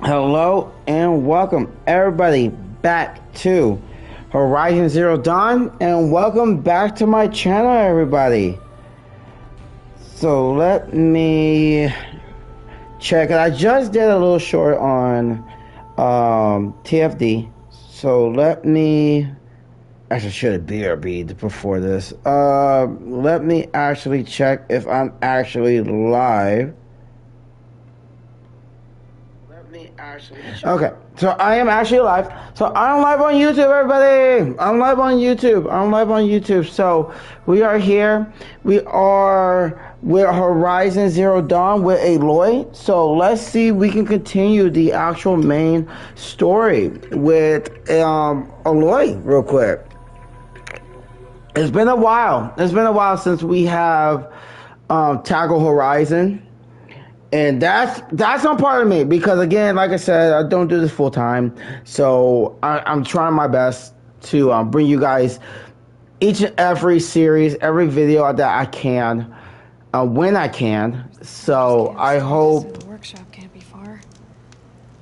Hello and welcome everybody back to Horizon Zero Dawn, and welcome back to my channel, everybody. So let me check it. I just did a little short on TFD, so let me actually should have BRB'd before this. Let me actually check if I'm actually live. Okay, so I am actually live. So I'm live on YouTube, everybody. I'm live on YouTube. So we are here. We are with Horizon Zero Dawn with Aloy. So let's see if we can continue the actual main story with Aloy real quick. It's been a while. It's been a while since we have tackled Horizon. And that's not part of me because, again, like I said, I don't do this full time. So I'm trying my best to bring you guys each and every series, every video that I can, when I can. So I hope. The workshop can't be far.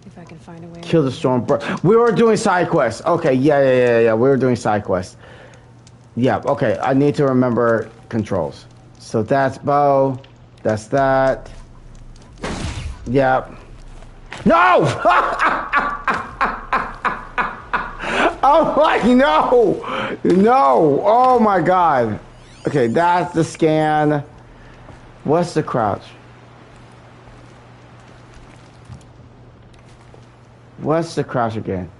If I can find a way. Kill the storm. We were doing side quests. Okay, yeah. We were doing side quests. Yeah. Okay. I need to remember controls. So that's bow. That's that. Yeah. No! Oh my, no! No! Oh my god. Okay, that's the scan. What's the crouch? What's the crouch again?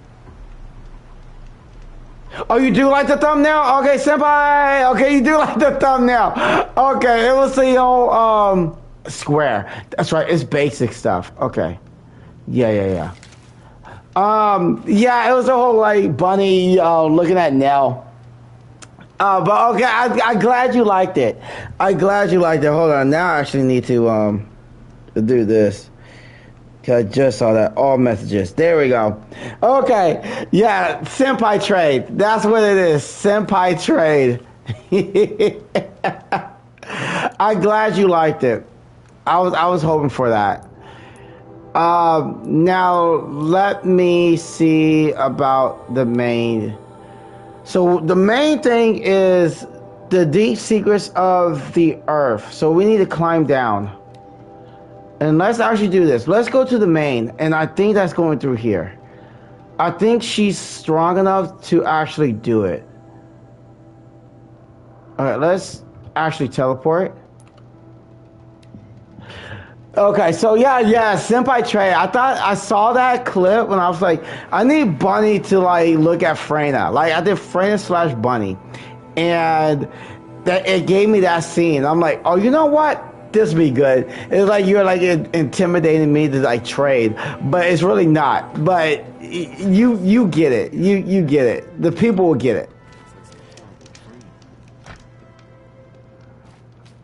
Oh, you do like the thumbnail? Okay, senpai! Okay, you do like the thumbnail. Okay, it was the old, square. That's right, it's basic stuff. Okay. Yeah. Yeah, it was a whole like bunny looking at Nell. But okay, I'm glad you liked it. I'm glad you liked it. Hold on, now I actually need to do this. Cause I just saw that. All messages. There we go. Okay. Yeah, senpai trade. That's what it is. Senpai trade. I'm glad you liked it. I was hoping for that. Now let me see about the main. So the main thing is the deep secrets of the earth. So we need to climb down. And let's actually do this. Let's go to the main, and I think that's going through here. I think she's strong enough to actually do it. All right, let's actually teleport. Okay, so yeah, senpai Trey. I thought I saw that clip when I was like, I need Bunny to like look at Freyna. Like I did Freyna / Bunny, and that it gave me that scene. I'm like, oh, you know what? This be good. It's like you're like intimidating me to like trade, but it's really not. But you get it. You get it. The people will get it.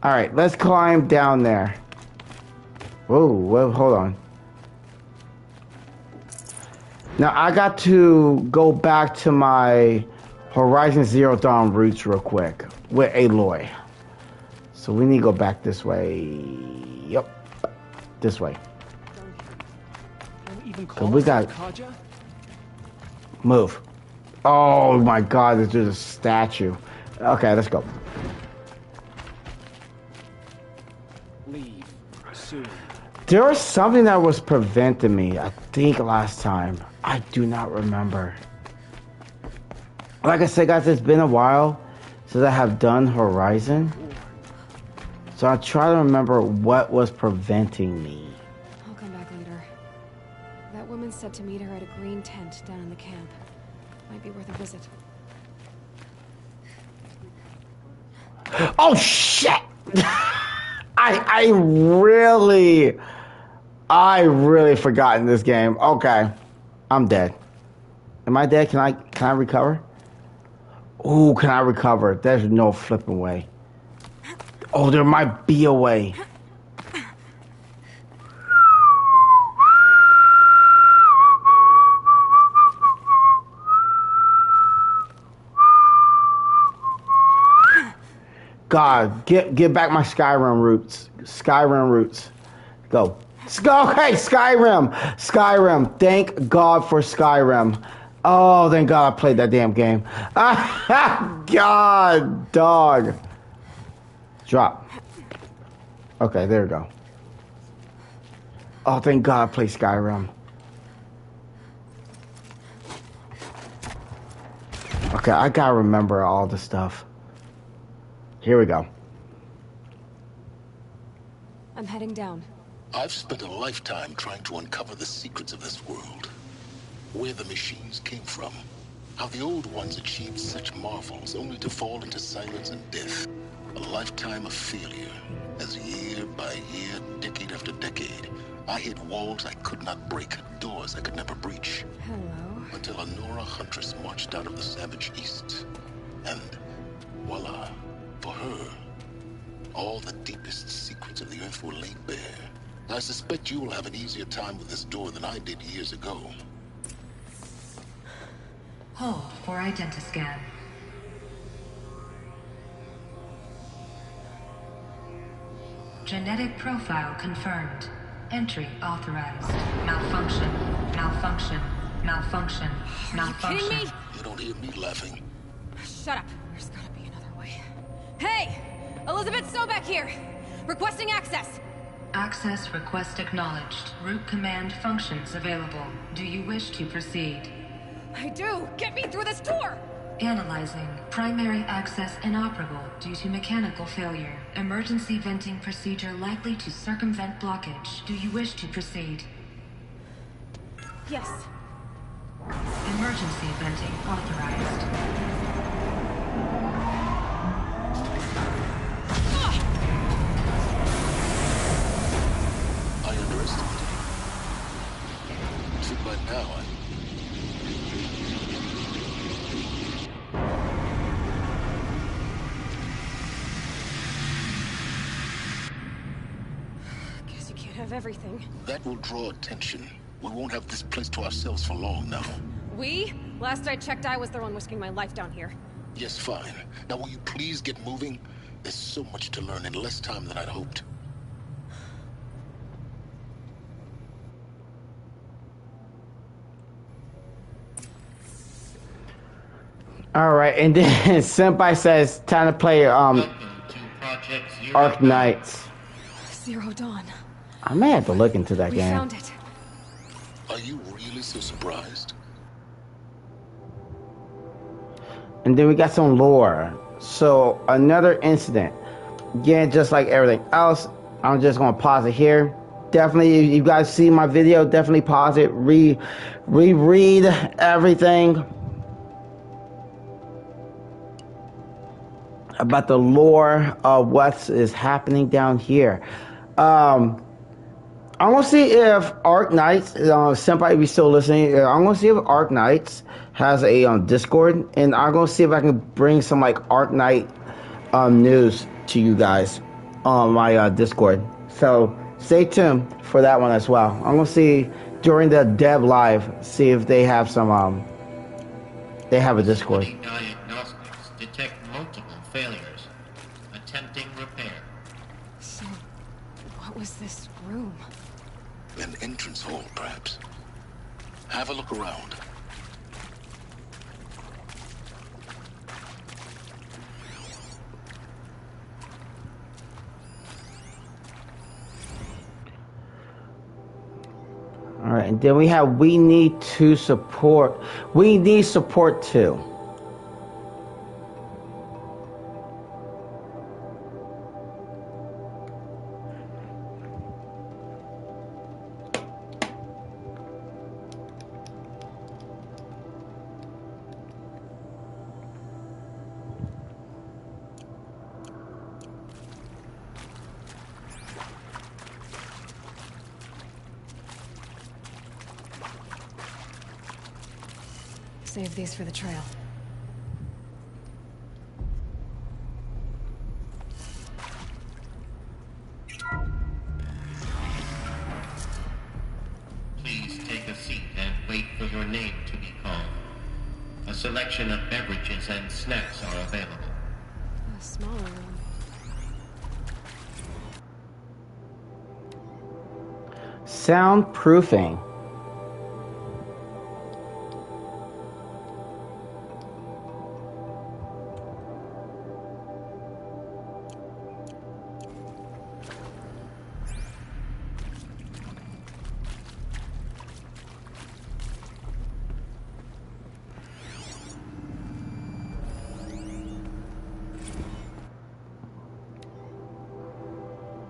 All right, let's climb down there. Whoa, well, hold on. Now, I got to go back to my Horizon Zero Dawn roots real quick with Aloy. So we need to go back this way. Yep. This way. So we got... Move. Oh my god, there's just a statue. Okay, let's go. Leave soon. There was something that was preventing me, I think, last time. I do not remember. Like I said, guys, it's been a while since I have done Horizon. So I'll try to remember what was preventing me. I'll come back later. That woman said to meet her at a green tent down in the camp. Might be worth a visit. Oh, shit! I really forgot in this game. Okay. I'm dead. Am I dead? Can I recover? Ooh, can I recover? There's no flipping way. Oh, there might be a way. God, get back my Skyrim roots. Skyrim roots. Go. Okay, Skyrim. Skyrim. Thank God for Skyrim. Oh, thank God I played that damn game. God, dog. Drop. Okay, there we go. Oh, thank God I played Skyrim. Okay, I gotta remember all the stuff. Here we go. I'm heading down. I've spent a lifetime trying to uncover the secrets of this world. Where the machines came from. How the old ones achieved such marvels only to fall into silence and death. A lifetime of failure. As year by year, decade after decade, I hit walls I could not break, doors I could never breach. Hello. Until a Nora huntress marched out of the savage east. And voila, for her, all the deepest secrets of the earth were laid bare. I suspect you will have an easier time with this door than I did years ago. Hold for identiscan. Genetic profile confirmed. Entry authorized. Malfunction. Malfunction. Malfunction. Malfunction. Are you kidding me? You don't hear me laughing. Shut up. There's gotta be another way. Hey! Elizabeth Sobek here! Requesting access! Access request acknowledged. Root command functions available. Do you wish to proceed? I do! Get me through this door! Analyzing. Primary access inoperable due to mechanical failure. Emergency venting procedure likely to circumvent blockage. Do you wish to proceed? Yes. Emergency venting authorized. I underestimated you. Too bad now, Guess you can't have everything. That will draw attention. We won't have this place to ourselves for long now. We? Last I checked, I was the one risking my life down here. Yes, fine. Now will you please get moving? There's so much to learn in less time than I'd hoped. All right, and then Senpai says, time to play Arc Knights. Zero Dawn. I may have to look into that We game. found it. Are you really so surprised? And then we got some lore. So another incident. Again, just like everything else, I'm just gonna pause it here. Definitely, if you guys see my video, definitely pause it, reread everything about the lore of what is happening down here. I'm gonna see if Arc Knights, Senpai, if you're still listening, I'm gonna see if Arc Knights has a Discord, and I'm gonna see if I can bring some like Arc Knight news to you guys on my Discord. So stay tuned for that one as well. I'm gonna see during the dev live, see if they have some they have a Discord. Diagnostics detect multiple failures. Attempting repair. So, what was this room? An entrance hall, perhaps. Have a look around. All right, and then we have we need support too. Save these for the trail. Please take a seat and wait for your name to be called. A selection of beverages and snacks are available. A smaller room. Soundproofing.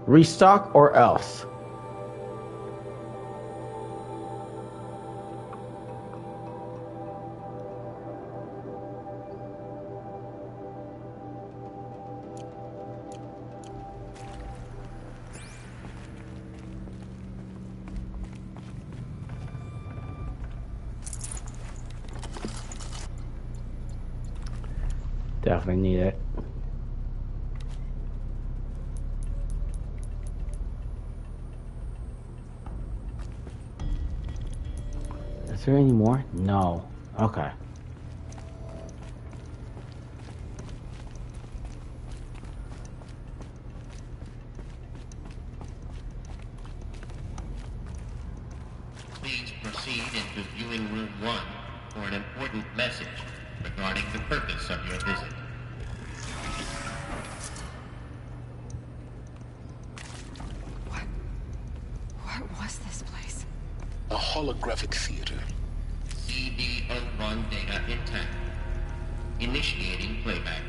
Restock or else. Definitely need it. Is there any more? No. Okay. Please proceed into viewing room 1 for an important message regarding the purpose of your visit. What was this place? A holographic theater. CD01 data intact. Initiating playback.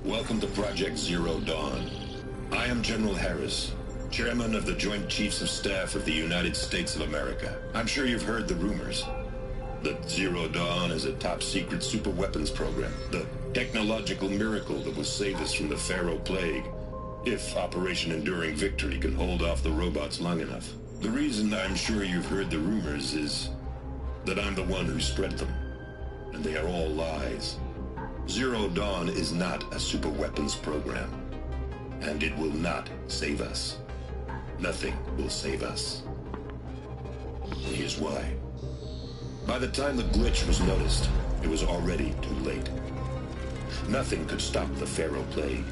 Welcome to Project Zero Dawn. I am General Harris, Chairman of the Joint Chiefs of Staff of the United States of America. I'm sure you've heard the rumors that Zero Dawn is a top-secret superweapons program, the technological miracle that will save us from the Pharaoh Plague, if Operation Enduring Victory can hold off the robots long enough. The reason I'm sure you've heard the rumors is that I'm the one who spread them, and they are all lies. Zero Dawn is not a superweapons program, and it will not save us. Nothing will save us. Here's why. By the time the glitch was noticed, it was already too late. Nothing could stop the Pharaoh Plague.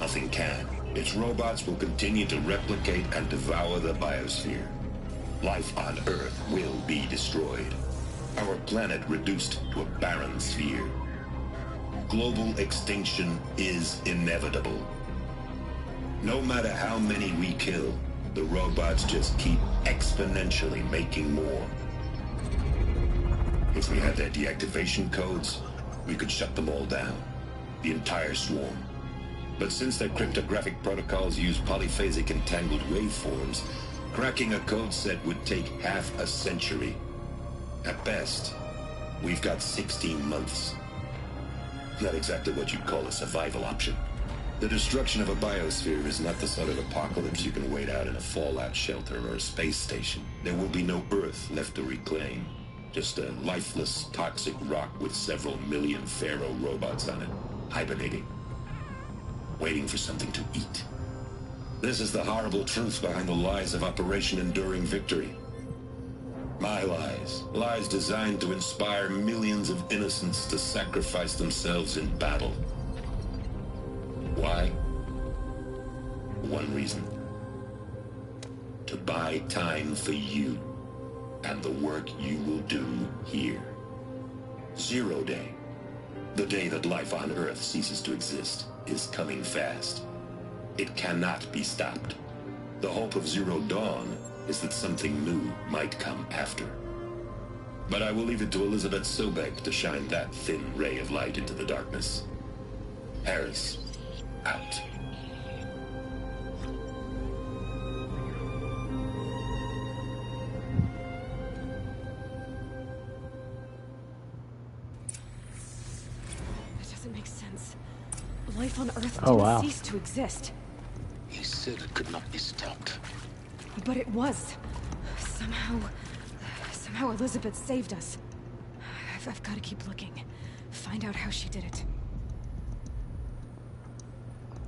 Nothing can. Its robots will continue to replicate and devour the biosphere. Life on Earth will be destroyed. Our planet reduced to a barren sphere. Global extinction is inevitable. No matter how many we kill, the robots just keep exponentially making more. If we had their deactivation codes, we could shut them all down. The entire swarm. But since their cryptographic protocols use polyphasic entangled waveforms, cracking a code set would take half a century. At best, we've got 16 months. Not exactly what you'd call a survival option. The destruction of a biosphere is not the sort of apocalypse you can wait out in a fallout shelter or a space station. There will be no Earth left to reclaim. Just a lifeless, toxic rock with several million Pharaoh robots on it, hibernating. Waiting for something to eat. This is the horrible truth behind the lies of Operation Enduring Victory. My lies. Lies designed to inspire millions of innocents to sacrifice themselves in battle. Why? One reason. To buy time for you and the work you will do here. Zero Day. The day that life on Earth ceases to exist is coming fast. It cannot be stopped. The hope of Zero Dawn is that something new might come after. But I will leave it to Elizabeth Sobek to shine that thin ray of light into the darkness. Harris, out. That doesn't make sense. Life on Earth Oh, didn't wow. cease to exist. He said it could not be stopped. But it was. Somehow Elizabeth saved us. I've got to keep looking. Find out how she did it.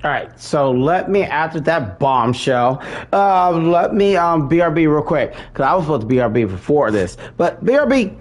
All right, so let me, after that bombshell, let me BRB real quick, because I was supposed to BRB before this, but BRB.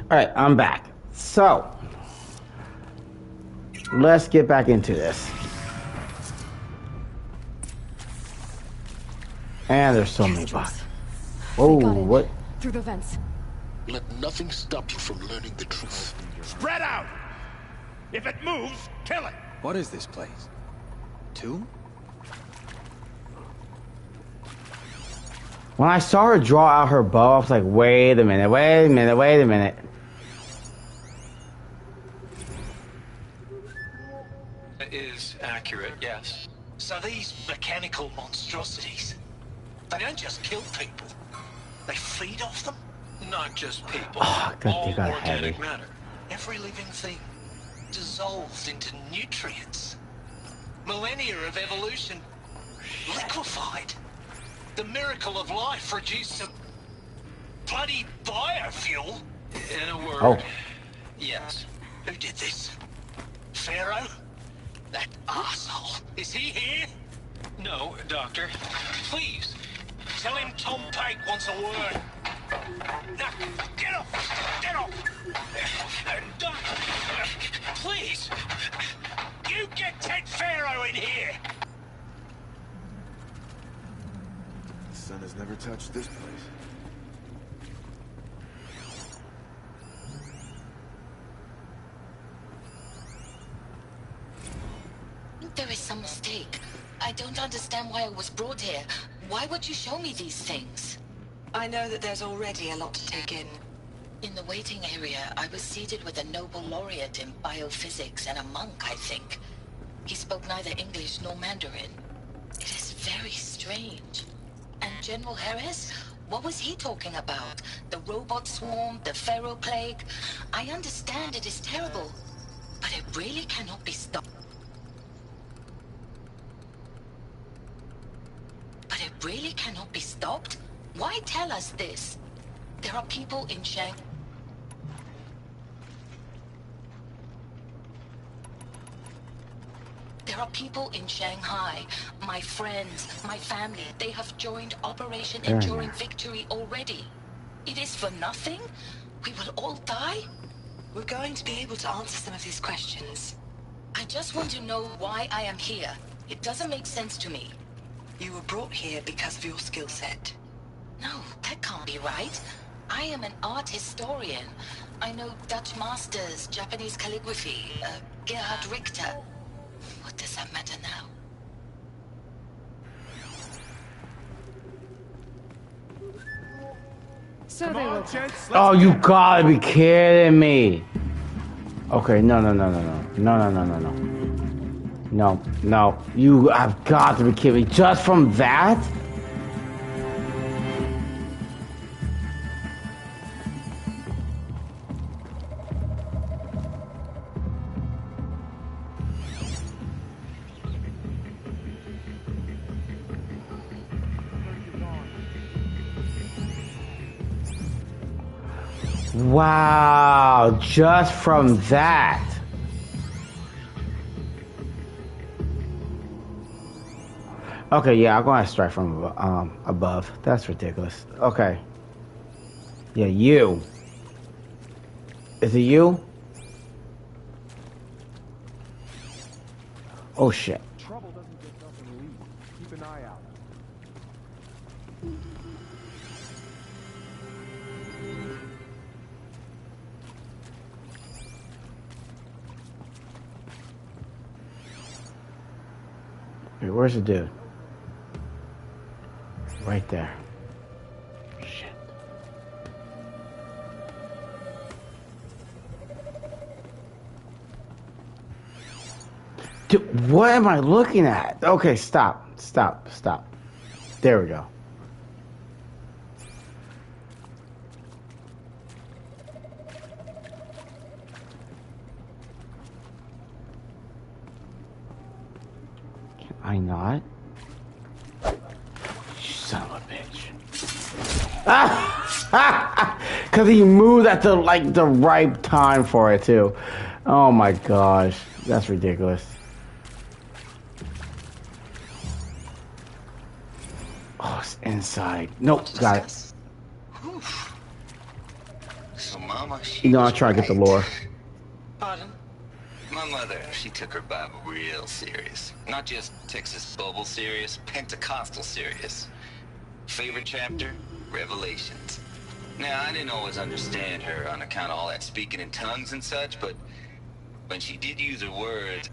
All right, I'm back. So, let's get back into this. And there's so many bots. Oh, what? Through the vents. Let nothing stop you from learning the truth. Spread out! If it moves, kill it! What is this place? Tomb? When I saw her draw out her bow, I was like, wait a minute, wait a minute, wait a minute. It is accurate, yes. So these mechanical monstrosities, they don't just kill people, they feed off them? Not just people, all organic matter. Every living thing dissolved into nutrients. Millennia of evolution liquefied. The miracle of life reduced to bloody biofuel. In a word, yes. Who did this? Pharaoh? That asshole. Is he here? No, Doctor. Please, tell him Tom Pike wants a word. Now, get off! Get off! Doctor, please! You get Ted Pharaoh in here! The sun has never touched this place. There is some mistake. I don't understand why I was brought here. Why would you show me these things? I know that there's already a lot to take in. In the waiting area, I was seated with a Nobel laureate in biophysics and a monk, I think. He spoke neither English nor Mandarin. It is very strange. And General Harris? What was he talking about? The robot swarm, the Pharaoh plague? I understand it is terrible, but it really cannot be stopped. But it really cannot be stopped? Why tell us this? There are people in Shanghai. There are people in Shanghai. My friends, my family, they have joined Operation Enduring Victory already. It is for nothing? We will all die? We're going to be able to answer some of these questions. I just want to know why I am here. It doesn't make sense to me. You were brought here because of your skill set. No, that can't be right. I am an art historian. I know Dutch masters, Japanese calligraphy, Gerhard Richter. What does that matter now? So they will. Oh, you gotta be kidding me. Okay, no. No, you have got to be kidding me. Just from that? Wow, just from that. Okay, yeah, I'm gonna strike from above. That's ridiculous. Okay. Yeah, you. Is it you? Oh shit. Trouble doesn't get nothing to eat. Keep an eye out. Wait, where's the dude? Right there. Shit. Dude, what am I looking at? Okay, stop. There we go. Can I not? Son of a bitch. Ah! Because he moved at the right time for it too. Oh my gosh. That's ridiculous. Oh, it's inside. Nope, got it. Oof. So Mama, You know, I try to get the lore. Pardon? My mother, she took her Bible real serious. Not just Texas Bible serious, Pentecostal serious. Favorite chapter? Revelations. Now, I didn't always understand her on account of all that speaking in tongues and such, but when she did use her words,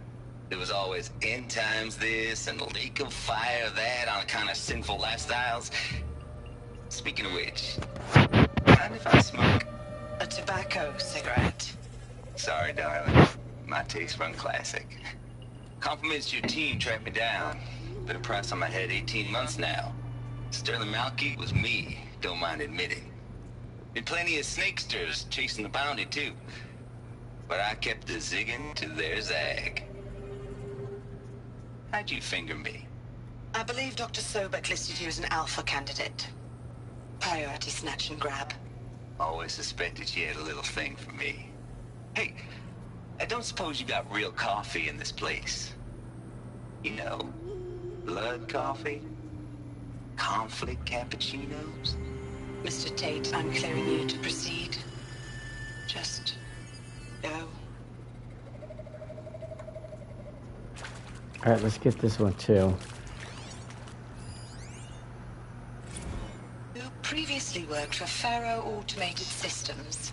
it was always end times this and lake of fire that on account of sinful lifestyles. Speaking of which, mind if I smoke? A tobacco cigarette. Sorry, darling. My taste run classic. Compliments to your team tracked me down. Been a price on my head 18 months now. Sterling Malky was me, don't mind admitting. Been plenty of snakesters chasing the bounty too. But I kept the zigging to their zag. How'd you finger me? I believe Dr. Sobek listed you as an alpha candidate. Priority snatch and grab. Always suspected she had a little thing for me. Hey, I don't suppose you got real coffee in this place. You know, blood coffee? Conflict cappuccinos? Mr. Tate, I'm clearing you to proceed. Just go. Alright, let's get this one too. You previously worked for Faro Automated Systems.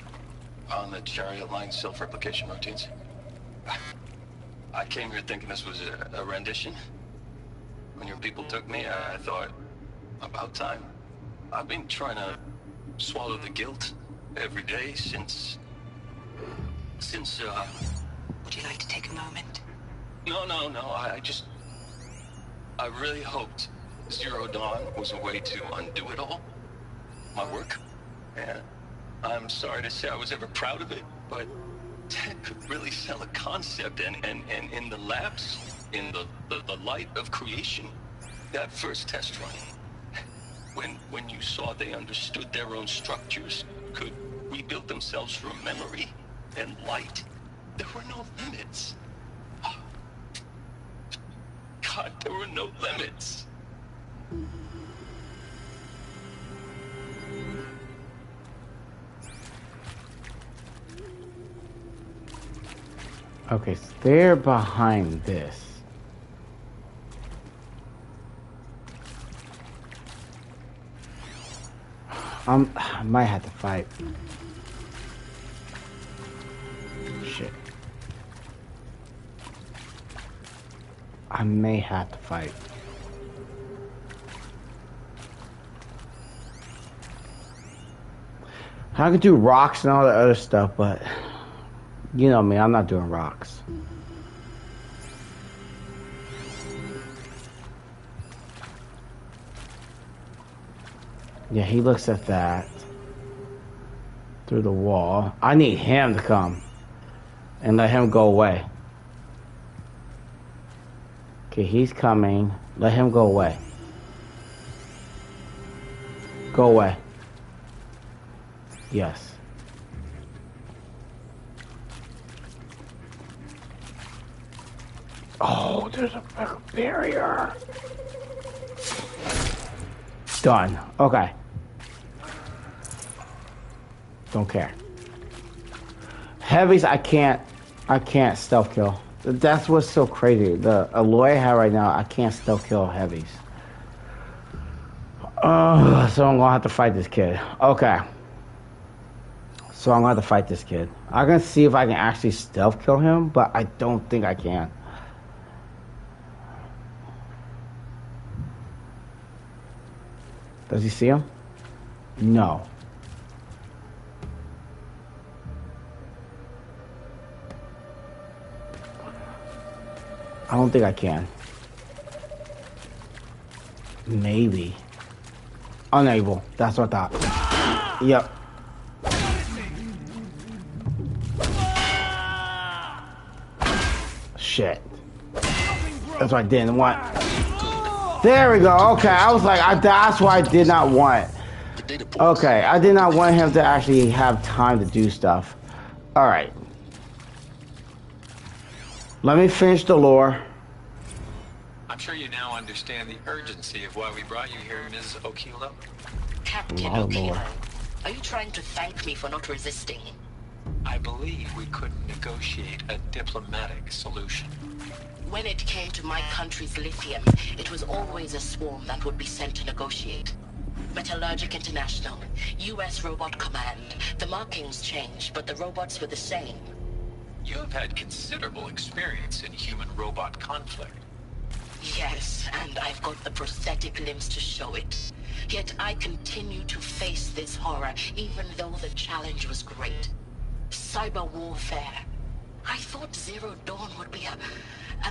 On the Chariot Line self-replication routines. I came here thinking this was a rendition. When your people took me, I thought, about time. I've been trying to swallow the guilt every day since... Would you like to take a moment? No, I really hoped Zero Dawn was a way to undo it all. My work. And I'm sorry to say I was ever proud of it, but Ted could really sell a concept, and in the labs, in the light of creation, that first test run, when you saw they understood their own structures, could rebuild themselves from memory and light, there were no limits. God, there were no limits. Okay, so they're behind this. I might have to fight. Shit. I may have to fight. I could do rocks and all that other stuff, but you know me, I'm not doing rocks. Yeah, he looks at that through the wall. I need him to come and let him go away. Okay, he's coming. Let him go away. Go away. Yes. Oh, there's a barrier. Done. Okay. Don't care. Heavies, I can't stealth kill. That's what's so crazy. The Aloy I have right now, I can't stealth kill heavies. So I'm gonna have to fight this kid. Okay. So I'm gonna have to fight this kid. I'm gonna see if I can actually stealth kill him, but I don't think I can. Does he see him? No. I don't think I can. Maybe. Unable. That's what I thought. Yep. Shit. That's what I didn't want. There we go. Okay, I was like, that's why I did not want. Okay, I did not want him to actually have time to do stuff. Alright. Let me finish the lore. I'm sure you now understand the urgency of why we brought you here, Ms. Okilo. Captain Okilo, are you trying to thank me for not resisting? I believe we could negotiate a diplomatic solution. When it came to my country's lithium, it was always a swarm that would be sent to negotiate. Metallurgic International, US Robot Command. The markings changed, but the robots were the same. You have had considerable experience in human-robot conflict. Yes, and I've got the prosthetic limbs to show it. Yet I continue to face this horror, even though the challenge was great. Cyber warfare. I thought Zero Dawn would be a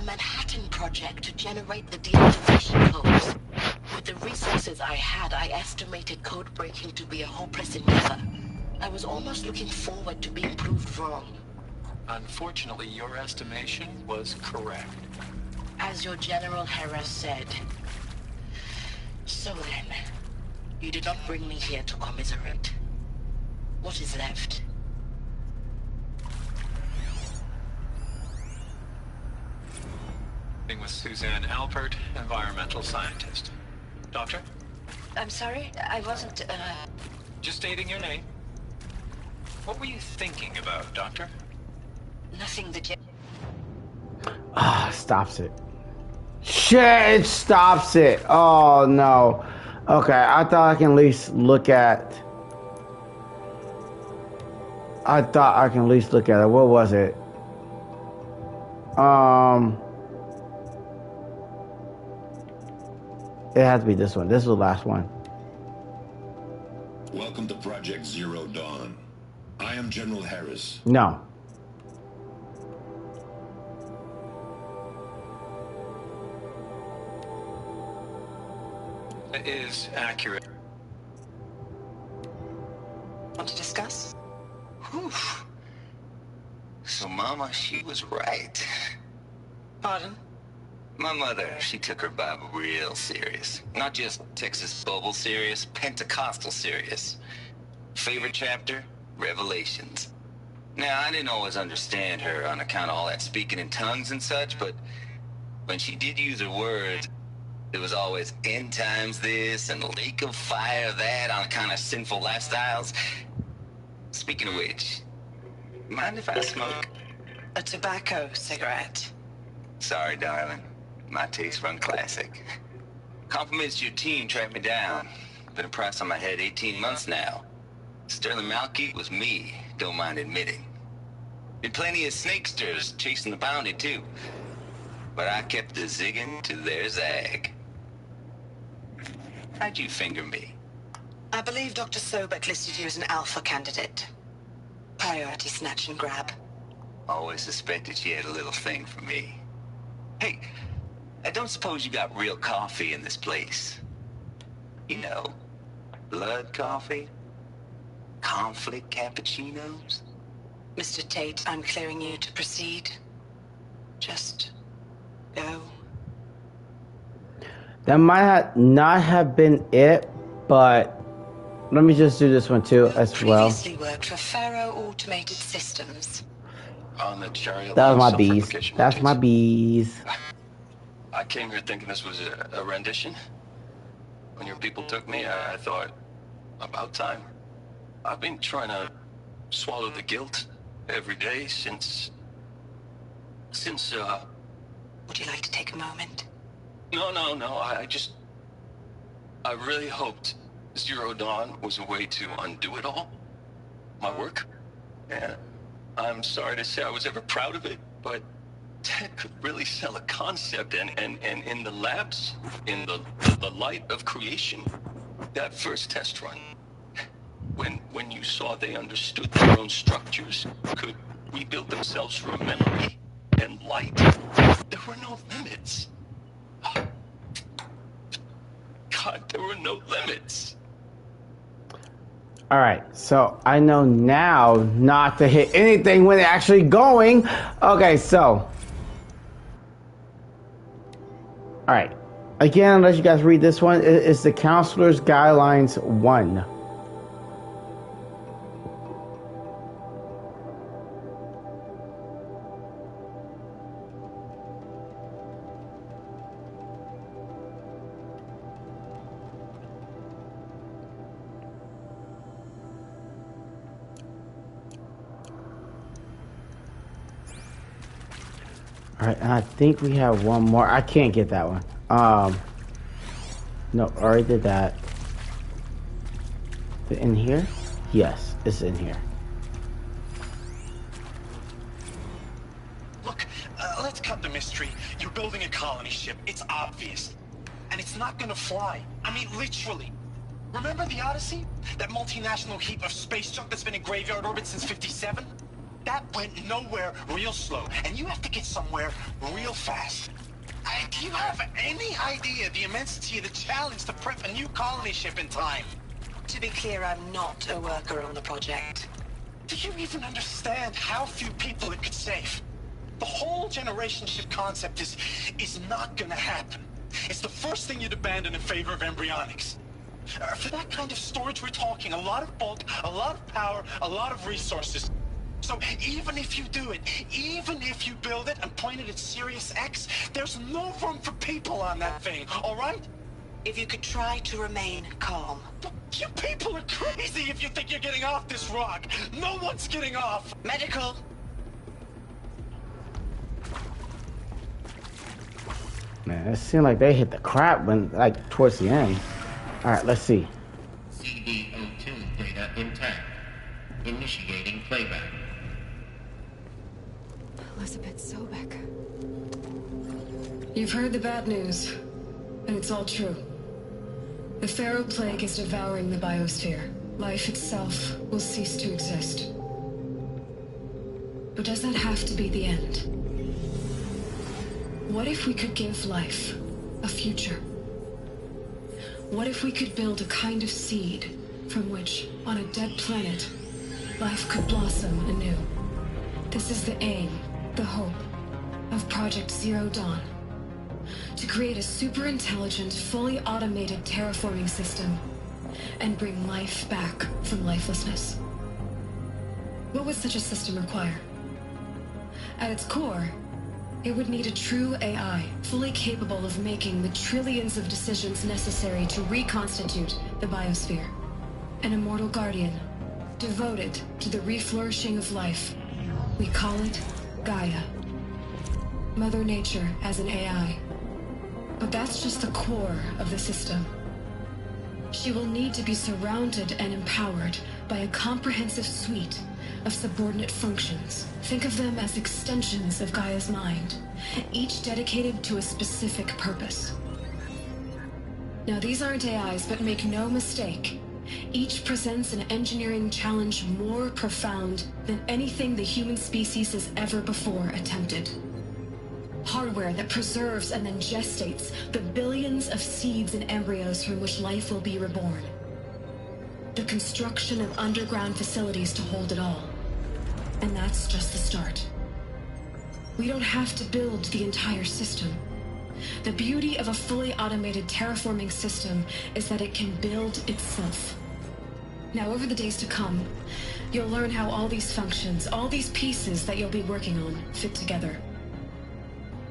Manhattan project to generate the deactivation codes. With the resources I had, I estimated code breaking to be a hopeless endeavor. I was almost looking forward to being proved wrong. Unfortunately, your estimation was correct. As your General Hera said. So then, you did not bring me here to commiserate. What is left? With Suzanne Alpert, environmental scientist. Doctor? I'm sorry, I wasn't, Just stating your name. What were you thinking about, Doctor? Nothing that Stops it. Shit, it stops it. Oh, no. Okay, I thought I can at least look at... What was it? It has to be this one. This is the last one. Welcome to Project Zero Dawn. I am General Harris. No. That is accurate. Want to discuss? Whew. So Mama, she was right. Pardon? My mother, she took her Bible real serious. Not just Texas Bible serious, Pentecostal serious. Favorite chapter? Revelations. Now, I didn't always understand her on account of all that speaking in tongues and such, but when she did use her words, it was always end times this and lake of fire that on account of sinful lifestyles. Speaking of which, mind if I smoke? A tobacco cigarette. Sorry, darling. My taste run classic. Compliments to your team tracked me down. Been a price on my head 18 months now. Sterling Malkeet was me, don't mind admitting. Been plenty of snakesters chasing the bounty too. But I kept the zigging to their zag. How'd you finger me? I believe Dr. Sobek listed you as an alpha candidate. Priority snatch and grab. Always suspected she had a little thing for me. Hey, I don't suppose you got real coffee in this place? You know, blood coffee? Conflict cappuccinos? Mr. Tate, I'm clearing you to proceed. Just go. That might not have been it, but let me just do this one too as well. Previously worked for Faro Automated Systems. On the Charlie That was my bees. That's my bees. I came here thinking this was a rendition. When your people took me, I thought, about time. I've been trying to swallow the guilt every day since... Would you like to take a moment? No, I really hoped Zero Dawn was a way to undo it all. My work. Yeah. I'm sorry to say I was ever proud of it, but Ted could really sell a concept, and in the labs, in the light of creation, That first test run, when you saw they understood their own structures, could rebuild themselves from memory and light, there were no limits. God, there were no limits. All right, so I know now not to hit anything when it's actually going. Okay, so. All right. Again, I'll let you guys read this one. It's the Counselor's Guidelines 1. All right, and I think we have one more. I can't get that one. No, already did that. Is it in here? Yes, it's in here. Look, let's cut the mystery. You're building a colony ship. It's obvious. And it's not gonna fly. I mean, literally. Remember the Odyssey? That multinational heap of space junk that's been in graveyard orbit since '57? That went nowhere real slow, and you have to get somewhere real fast. Do you have any idea the immensity of the challenge to prep a new colony ship in time? To be clear, I'm not a worker on the project. Do you even understand how few people it could save? The whole generation ship concept is not gonna happen. It's the first thing you'd abandon in favor of embryonics. For that kind of storage, we're talking a lot of bulk, a lot of power, a lot of resources. So even if you do it, even if you build it and point it at Sirius X, there's no room for people on that thing, all right? If you could try to remain calm. You people are crazy if you think you're getting off this rock. No one's getting off. Medical. Man, it seemed like they hit the crap when, like, towards the end. All right, let's see. CD02 data intact. Initiating playback. Elizabeth Sobek. You've heard the bad news, and it's all true. The Pharaoh Plague is devouring the biosphere. Life itself will cease to exist. But does that have to be the end? What if we could give life a future? What if we could build a kind of seed from which, on a dead planet, life could blossom anew? This is the aim, the hope, of Project Zero Dawn. To create a super-intelligent, fully automated terraforming system and bring life back from lifelessness. What would such a system require? At its core, it would need a true AI, fully capable of making the trillions of decisions necessary to reconstitute the biosphere. An immortal guardian, devoted to the reflourishing of life. We call it Gaia. Mother Nature as an AI. But that's just the core of the system. She will need to be surrounded and empowered by a comprehensive suite of subordinate functions. Think of them as extensions of Gaia's mind, each dedicated to a specific purpose. Now, these aren't AIs, but make no mistake, each presents an engineering challenge more profound than anything the human species has ever before attempted. Hardware that preserves and then gestates the billions of seeds and embryos from which life will be reborn. The construction of underground facilities to hold it all. And that's just the start. We don't have to build the entire system. The beauty of a fully automated terraforming system is that it can build itself. Now, over the days to come, you'll learn how all these functions, all these pieces that you'll be working on, fit together.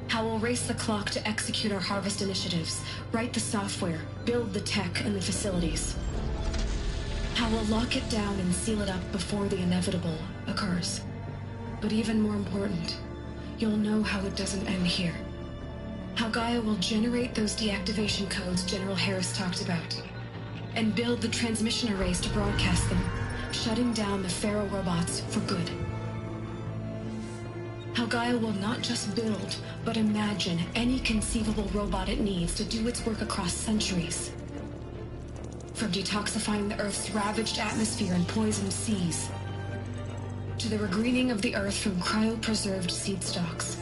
How we'll race the clock to execute our harvest initiatives, write the software, build the tech and the facilities. How we'll lock it down and seal it up before the inevitable occurs. But even more important, you'll know how it doesn't end here. How Gaia will generate those deactivation codes General Harris talked about, and build the transmission arrays to broadcast them, shutting down the Pharaoh robots for good. How Gaia will not just build, but imagine any conceivable robot it needs to do its work across centuries. From detoxifying the Earth's ravaged atmosphere and poisoned seas, to the regreening of the Earth from cryopreserved seed stalks,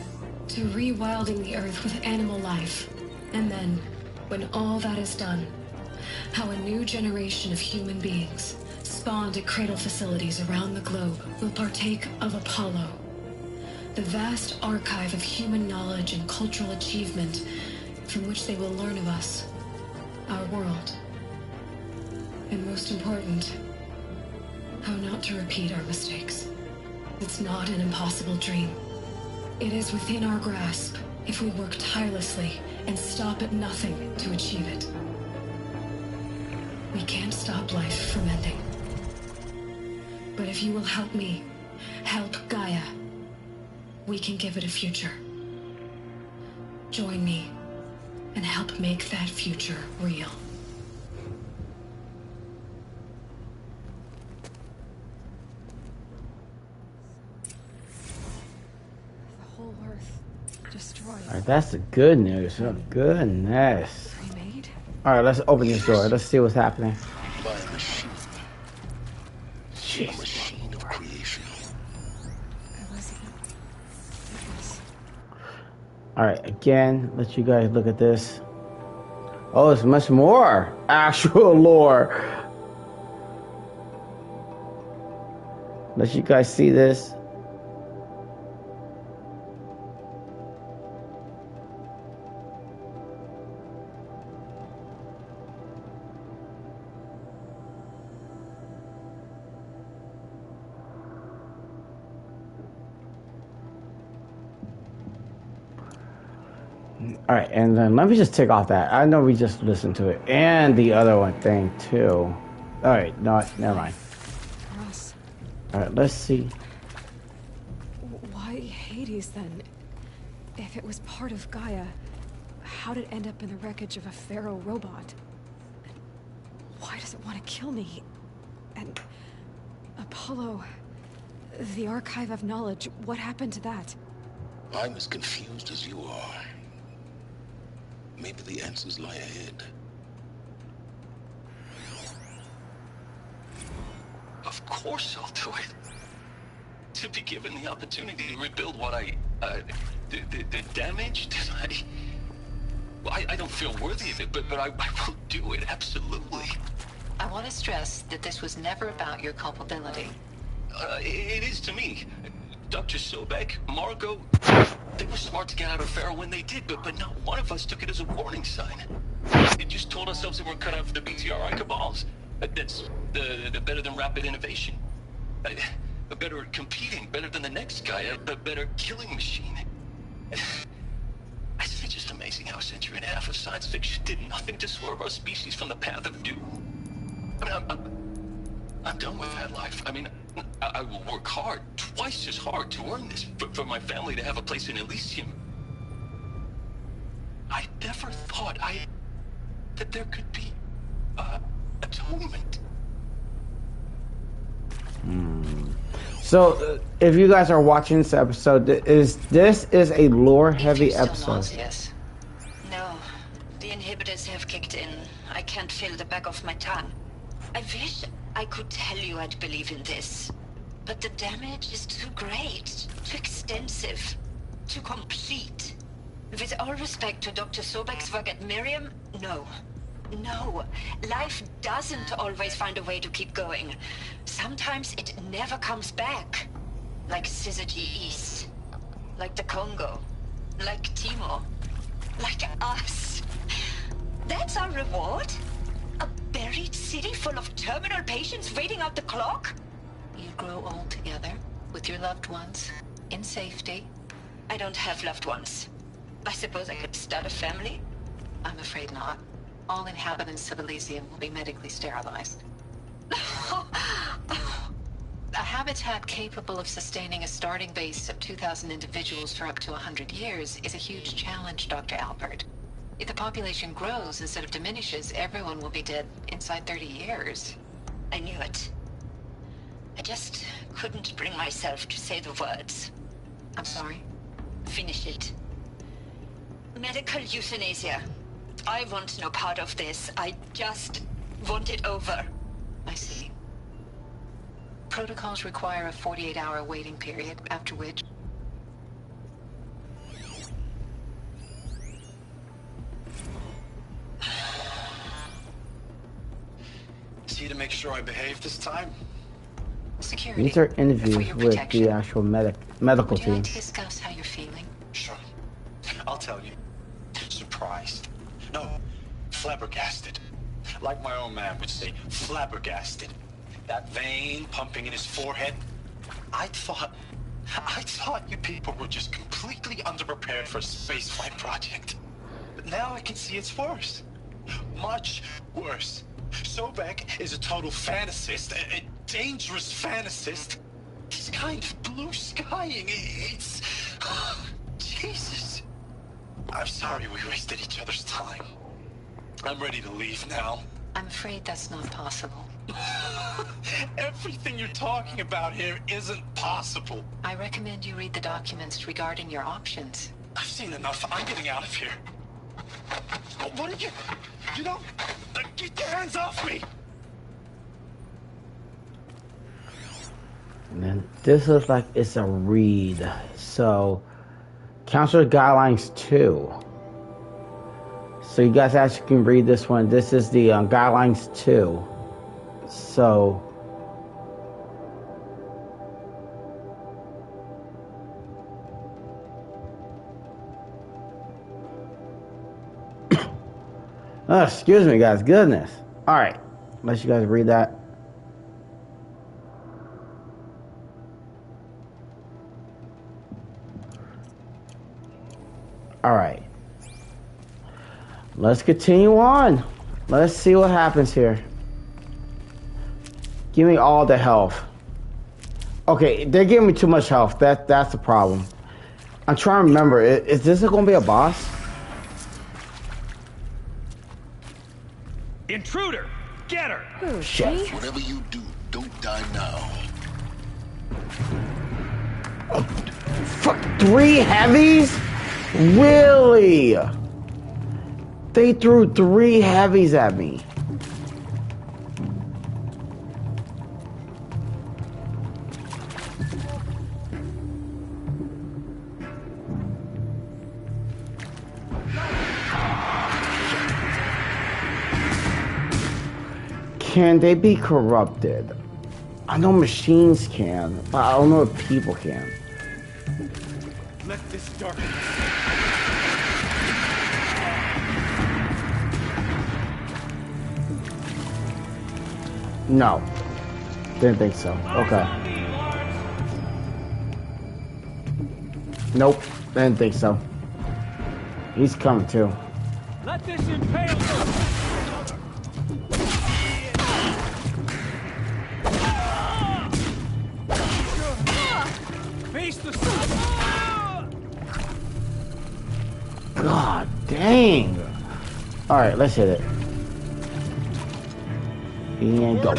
to rewilding the Earth with animal life. And then, when all that is done, how a new generation of human beings, spawned at cradle facilities around the globe, will partake of Apollo, the vast archive of human knowledge and cultural achievement from which they will learn of us, our world, and most important, how not to repeat our mistakes. It's not an impossible dream. It is within our grasp if we work tirelessly and stop at nothing to achieve it. We can't stop life from ending. But if you will help me, help Gaia, we can give it a future. Join me and help make that future real. The whole Earth destroyed. Alright, that's the good news. Oh, goodness. Remade? Alright, let's open this door. Let's see what's happening. By a machine. A machine of creation. Alright, again, let you guys look at this. Oh, it's much more actual lore. Let you guys see this. All right, and then let me just take off that. I know we just listened to it, and the other one thing too. All right, no, never mind. Ross. All right, let's see. Why Hades then? If it was part of Gaia, how did it end up in the wreckage of a Pharaoh robot? Why does it want to kill me? And Apollo, the archive of knowledge, what happened to that? I'm as confused as you are. Maybe the answers lie ahead. Of course I'll do it. To be given the opportunity to rebuild what the damage that I don't feel worthy of it, but I will do it, absolutely. I want to stress that this was never about your culpability. It is to me. Dr. Sobek, Margot, they were smart to get out of Pharaoh when they did, but not one of us took it as a warning sign. They just told ourselves that we're cut out for the BTRI cabals. That's the better than rapid innovation. Better at competing, better than the next guy, a better killing machine. It's just amazing how a century and a half of science fiction did nothing to swerve our species from the path of doom. I mean, I'm done with that life. I mean, I will work hard, twice as hard, to earn this, for my family to have a place in Elysium. I never thought that there could be atonement. So, if you guys are watching this episode, this is a lore-heavy episode. Yes. No, the inhibitors have kicked in. I can't feel the back of my tongue. I wish I could tell you I'd believe in this, but the damage is too great, too extensive, too complete. With all respect to Dr. Sobek's work at Miriam, no. No, life doesn't always find a way to keep going. Sometimes it never comes back. Like Syzygy East. Like the Congo. Like Timor. Like us. That's our reward? A buried city full of terminal patients waiting out the clock? You grow old together, with your loved ones, in safety. I don't have loved ones. I suppose I could start a family? I'm afraid not. All inhabitants of Elysium will be medically sterilized. A habitat capable of sustaining a starting base of 2,000 individuals for up to 100 years is a huge challenge, Dr. Albert. If the population grows instead of diminishes, everyone will be dead inside 30 years. I knew it. I just couldn't bring myself to say the words. I'm sorry. Finish it. Medical euthanasia. I want no part of this. I just Want it over. I see. Protocols require a 48-hour waiting period, after which... See to make sure I behave this time? Security. These are interviews with the actual medical Would you like team. to discuss how you're feeling? Sure. I'll tell you. Surprised. No, flabbergasted. Like my own man would say, flabbergasted. That vein pumping in his forehead. I thought you people were just completely underprepared for a spaceflight project. But now I can see it's worse. Much worse. Sobek is a total fantasist, a dangerous fantasist. He's kind of blue skying. It's... Jesus. I'm sorry we wasted each other's time. I'm ready to leave now. I'm afraid that's not possible. Everything you're talking about here isn't possible. I recommend you read the documents regarding your options. I've seen enough. I'm getting out of here. What did you... You don't... Get your hands off me! And then this looks like it's a read. So, Counselor Guidelines 2. So you guys actually can read this one. This is the Guidelines 2. So... Oh, excuse me, guys. Goodness. All right. Let you guys read that. All right. Let's continue on. Let's see what happens here. Give me all the health. Okay, they're giving me too much health. That's the problem. I'm trying to remember. Is this going to be a boss? Intruder! Get her! Who, Shit. Whatever you do, don't die now. Oh, fuck, 3 heavies? Really? They threw 3 heavies at me. Can they be corrupted? I know machines can, but I don't know if people can. Let this dark. No. Didn't think so. Okay. Nope. Didn't think so. He's coming too. Let this impale. God dang. Alright, let's hit it. And go. Are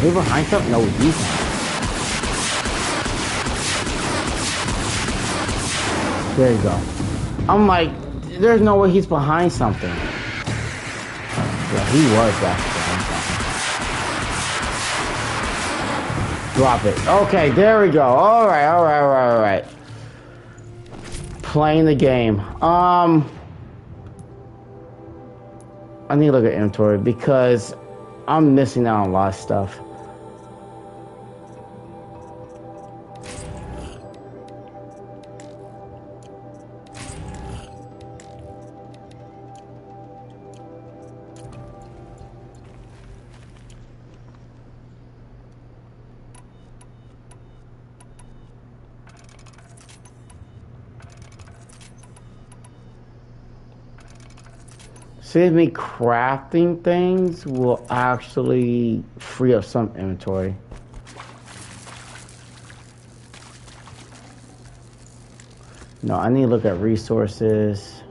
we behind something? No, he's not. There you go. I'm like, there's no way he's behind something. Yeah, he was behind something. Drop it. Okay, there we go. Alright. Playing the game. I need to look at inventory because I'm missing out on a lot of stuff. See, me crafting things will actually free up some inventory. No, I need to look at resources.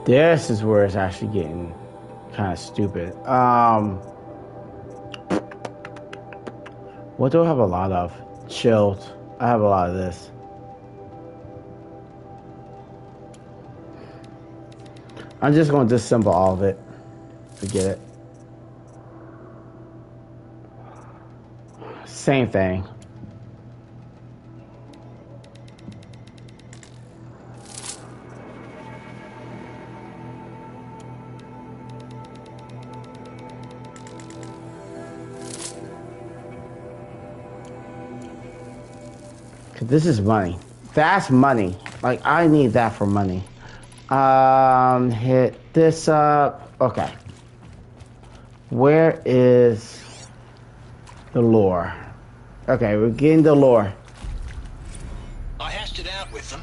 This is where it's actually getting kind of stupid. What do I have a lot of? Chilled. I have a lot of this. I'm just going to disassemble all of it. Forget it. Same thing. Cause this is money. That's money. Like, I need that for money. Hit this up. Okay. Where is the lore? Okay, we're getting the lore. I hashed it out with them,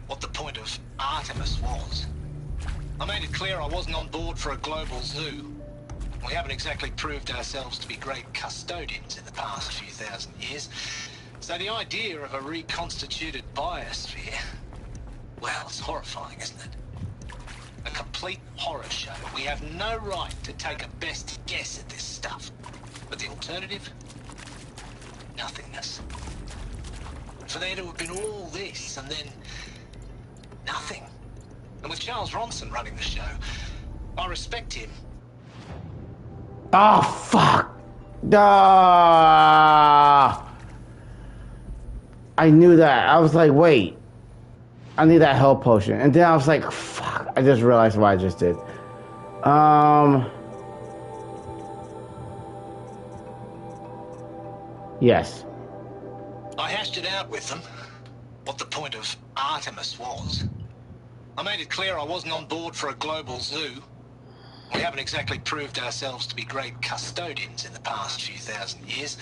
what the point of Artemis was. I made it clear I wasn't on board for a global zoo. We haven't exactly proved ourselves to be great custodians in the past few thousand years. So the idea of a reconstituted biosphere, well, it's horrifying, isn't it? A complete horror show. We have no right to take a best guess at this stuff. But the alternative? Nothingness. For there to have been all this, and then nothing. And with Charles Ronson running the show, I respect him. Oh, fuck. I knew that. I was like, wait. I need that health potion. And then I was like, fuck. I just realized what I just did. Yes. I hashed it out with them, what the point of Artemis was. I made it clear I wasn't on board for a global zoo. We haven't exactly proved ourselves to be great custodians in the past few thousand years.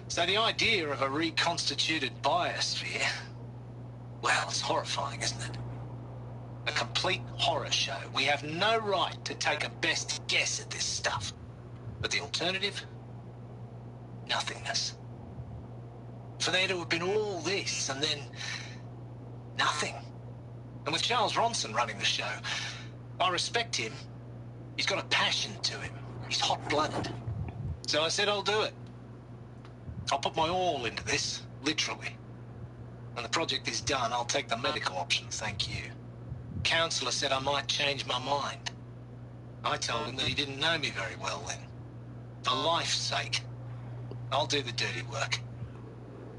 So the idea of a reconstituted biosphere, well, it's horrifying, isn't it? A complete horror show. We have no right to take a best guess at this stuff. But the alternative? Nothingness. For there to have been all this, and then nothing. And with Charles Ronson running the show, I respect him. He's got a passion to him. He's hot-blooded. So I said I'll do it. I'll put my all into this, literally. When the project is done, I'll take the medical option, thank you. Counselor said I might change my mind. I told him that he didn't know me very well then. For life's sake, I'll do the dirty work.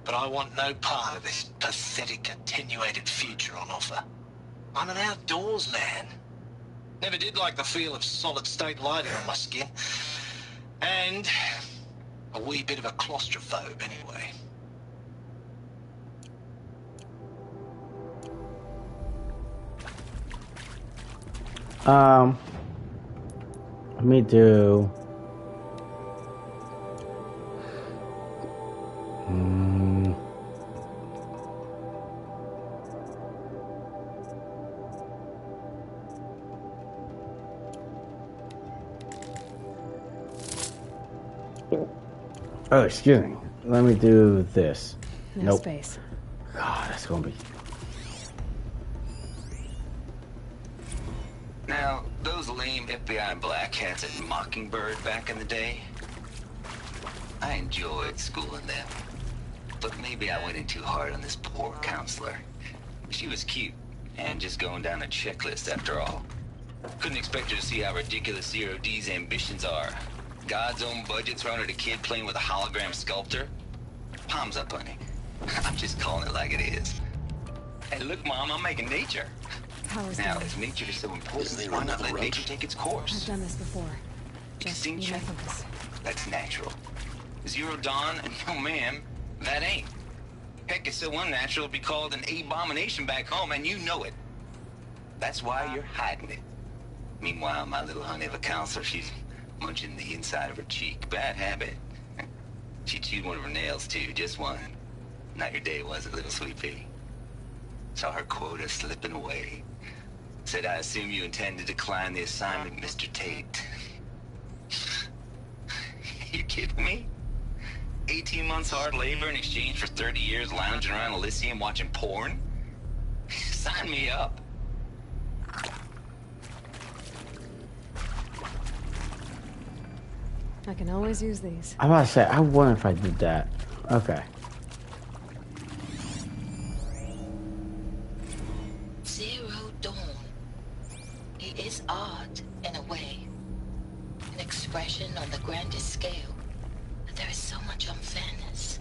But I want no part of this pathetic, attenuated future on offer. I'm an outdoors man. Never did like the feel of solid-state lighting on my skin. And a wee bit of a claustrophobe, anyway. Let me do... Oh, excuse me. Let me do this. No space. God, that's gonna be... Now, those lame FBI black hats at Mockingbird back in the day, I enjoyed schooling them. But maybe I went in too hard on this poor counselor. She was cute, and just going down a checklist after all. Couldn't expect her to see how ridiculous Zero D's ambitions are. God's own budget thrown at a kid playing with a hologram sculptor? Palms up, honey. I'm just calling it like it is. Hey, look, Mom, I'm making nature. Now, if nature is so important, why not let nature take its course? I've done this before. Just need my focus. That's natural. Zero Dawn, and no ma'am, that ain't. Heck, it's so unnatural to be called an abomination back home, and you know it. That's why you're hiding it. Meanwhile, my little honey of a counselor, she's munching the inside of her cheek. Bad habit. She chewed one of her nails, too, just one. Not your day, was it, little sweet pea? Saw her quota slipping away. Said, I assume you intend to decline the assignment, Mr. Tate. You kidding me? 18 months hard labor in exchange for 30 years lounging around Elysium watching porn? Sign me up. I can always use these. I'm about to say, I wonder if I did that. Okay. Zero Dawn. It is art, in a way. An expression on the grandest scale. But there is so much unfairness.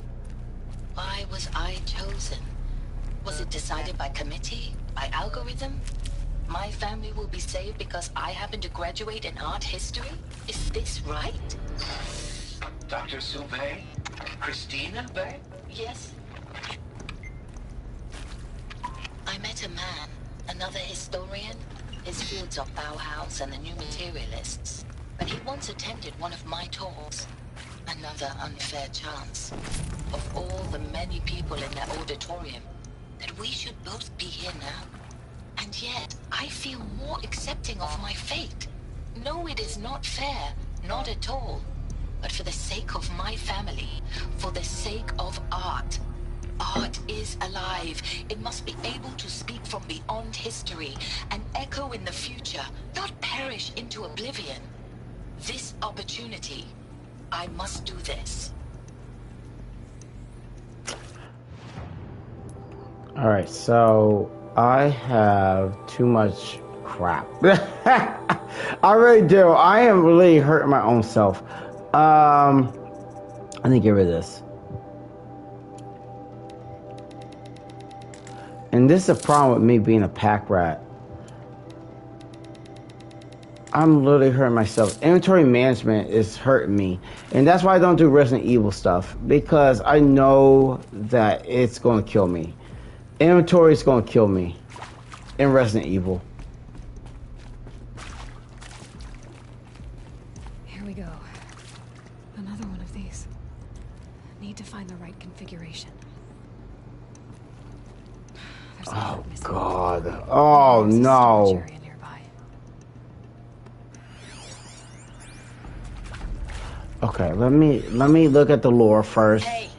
Why was I chosen? Was it decided by committee? By algorithm? My family will be saved because I happen to graduate in art history? Is this right? Dr. Soubey? Christina Bay? Yes. I met a man, another historian. His fields are Bauhaus and the New Materialists. But he once attended one of my talks. Another unfair chance. Of all the many people in that auditorium, that we should both be here now. And yet, I feel more accepting of my fate. No, it is not fair. Not at all. But for the sake of my family, for the sake of art. Art is alive. It must be able to speak from beyond history and echo in the future, not perish into oblivion. This opportunity, I must do this. Alright, so I have too much crap. I really do. I am really hurting my own self. I need to get rid of this. And this is a problem with me being a pack rat. I'm literally hurting myself. Inventory management is hurting me. And that's why I don't do Resident Evil stuff. Because I know that it's going to kill me. Inventory is going to kill me in Resident Evil. Here we go. Another one of these. Need to find the right configuration. Oh God. Oh no. Okay, let me look at the lore first. Hey,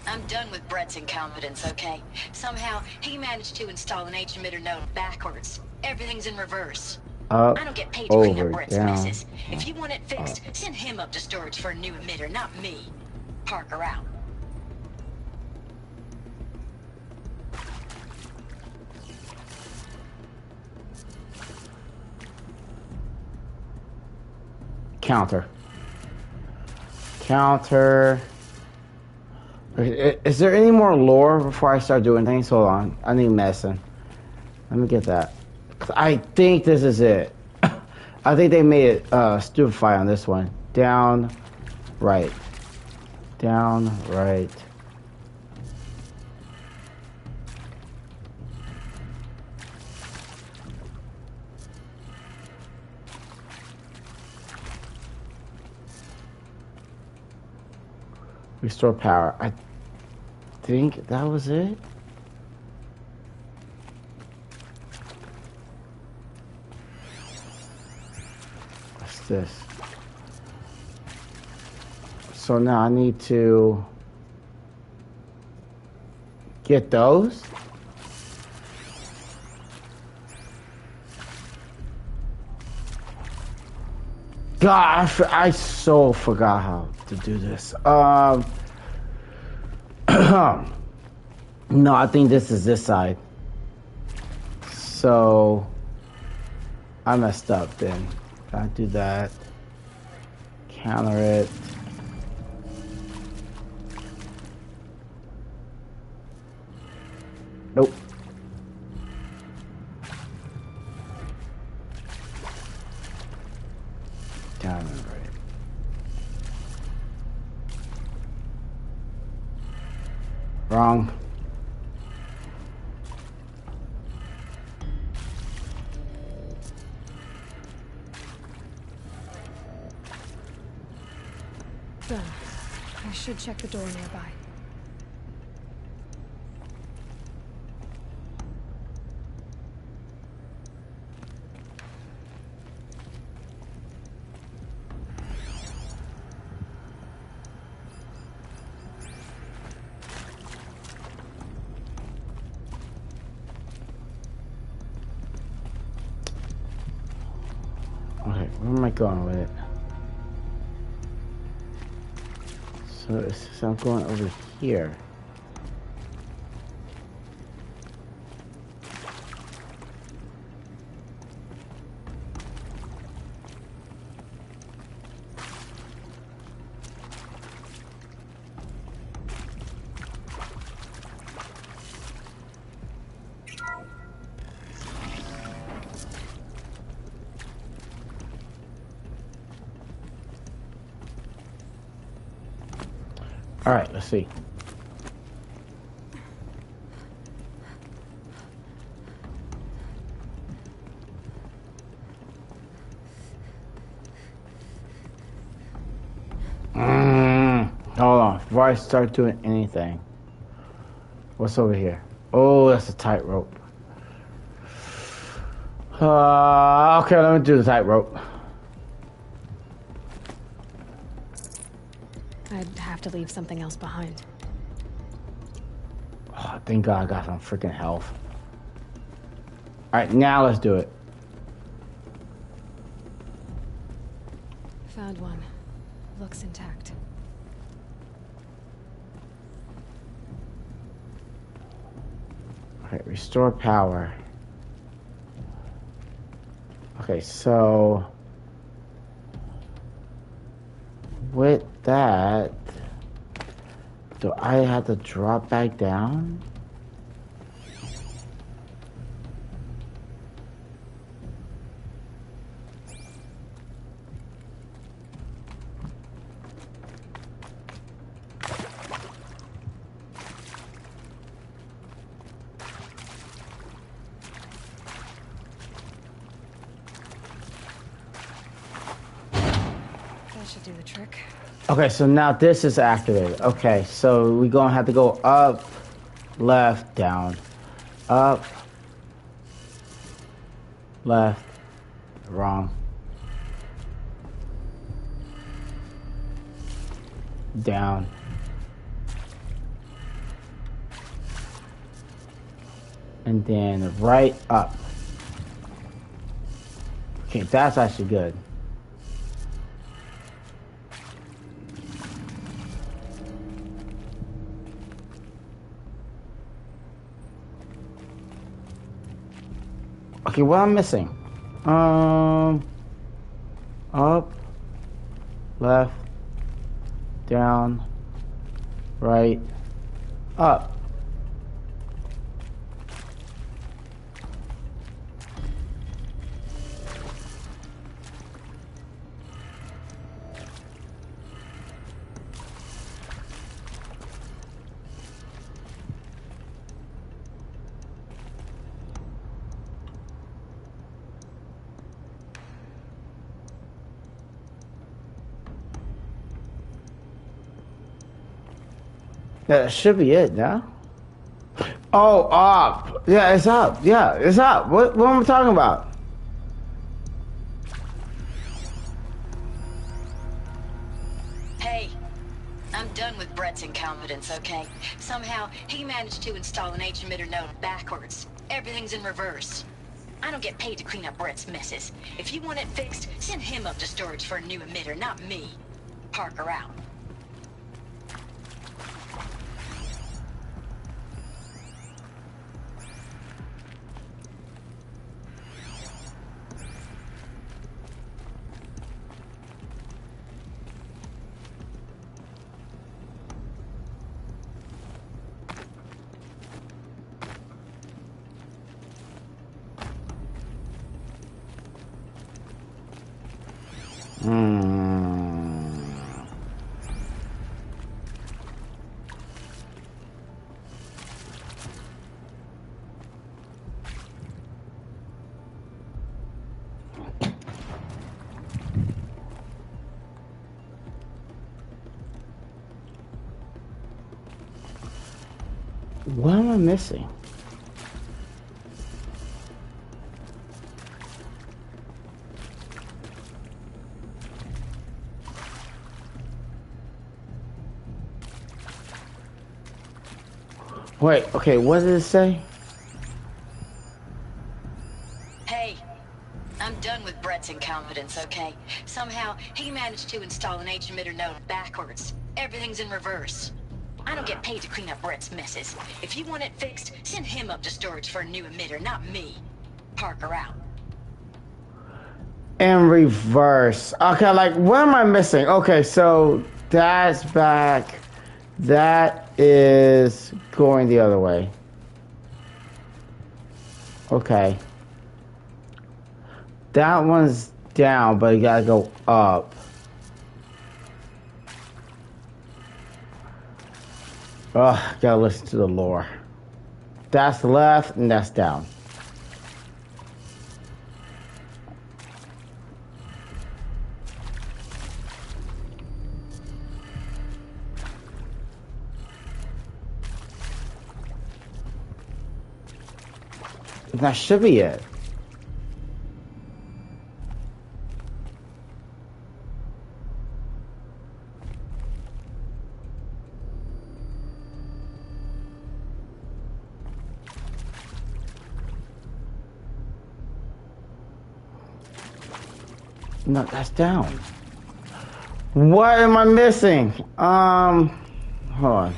I'm done with Brett's incompetence, okay? Somehow, he managed to install an H-emitter node backwards. Everything's in reverse. Up, I don't get paid to clean over, up Brett's down. messes. If you want it fixed, send him up to storage for a new emitter, not me. Parker out. Counter. Is there any more lore before I start doing things? Hold on. I need medicine. Let me get that. I think this is it. I think they made it stupefy on this one. Down, right. Down, right. Restore power. I think that was it. What's this? So now I need to get those. God, I so forgot how to do this. No, I think this is this side. So I messed up then. Can't do that. Counter it. Nope. Down and right. Wrong. Done. I should check the door nearby. Okay, where am I going with it? So I'm going over here. All right, let's see. Hold on, before I start doing anything. What's over here? Oh, that's a tightrope. Okay, let me do the tightrope. I'd have to leave something else behind. Oh, thank God I got some freaking health. Alright, now let's do it. Found one. Looks intact. Alright, restore power. Okay, so with that, do I have to drop back down? That should do the trick. Okay, so now this is activated. Okay, so we're gonna have to go up, left, down, up, left, wrong, down, and then right up. Okay, that's actually good. Okay, what am I missing? Up, left, down, right, up. That should be it now. Oh, up. Yeah, it's up. Yeah, it's up. What am I talking about? Hey, I'm done with Brett's incompetence, okay? Somehow, he managed to install an H-emitter node backwards. Everything's in reverse. I don't get paid to clean up Brett's messes. If you want it fixed, send him up to storage for a new emitter, not me. Parker out. What am I missing? Wait, okay, what did it say? Hey, I'm done with Brett's incompetence, okay? Somehow, he managed to install an H-emitter node backwards. Everything's in reverse. I don't get paid to clean up Brett's messes. If you want it fixed, send him up to storage for a new emitter, not me. Parker out. In reverse. Okay, like, what am I missing? Okay, so that's back. That is going the other way. Okay. That one's down, but you gotta go up. Ugh, gotta listen to the lore. That's left, and that's down. That should be it. No, that's down. What am I missing? Hold on.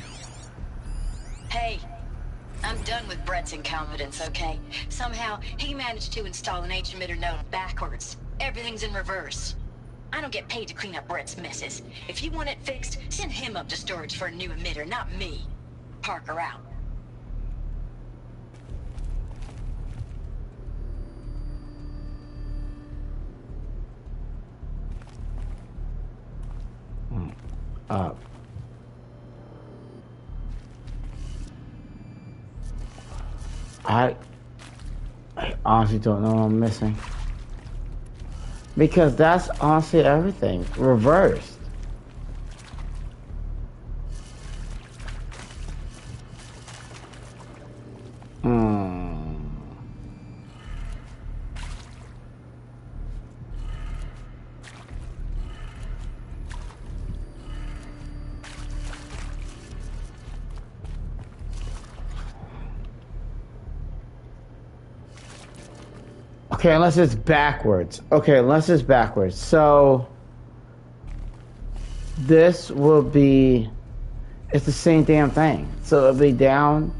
Hey, I'm done with Brett's incompetence, okay? Somehow, he managed to install an H-emitter node backwards. Everything's in reverse. I don't get paid to clean up Brett's messes. If you want it fixed, send him up to storage for a new emitter, not me. Parker out. Up. I honestly don't know what I'm missing. Because that's honestly everything. Reversed. Okay, unless it's backwards. Okay, unless it's backwards. So this will be, it's the same damn thing. So it'll be down.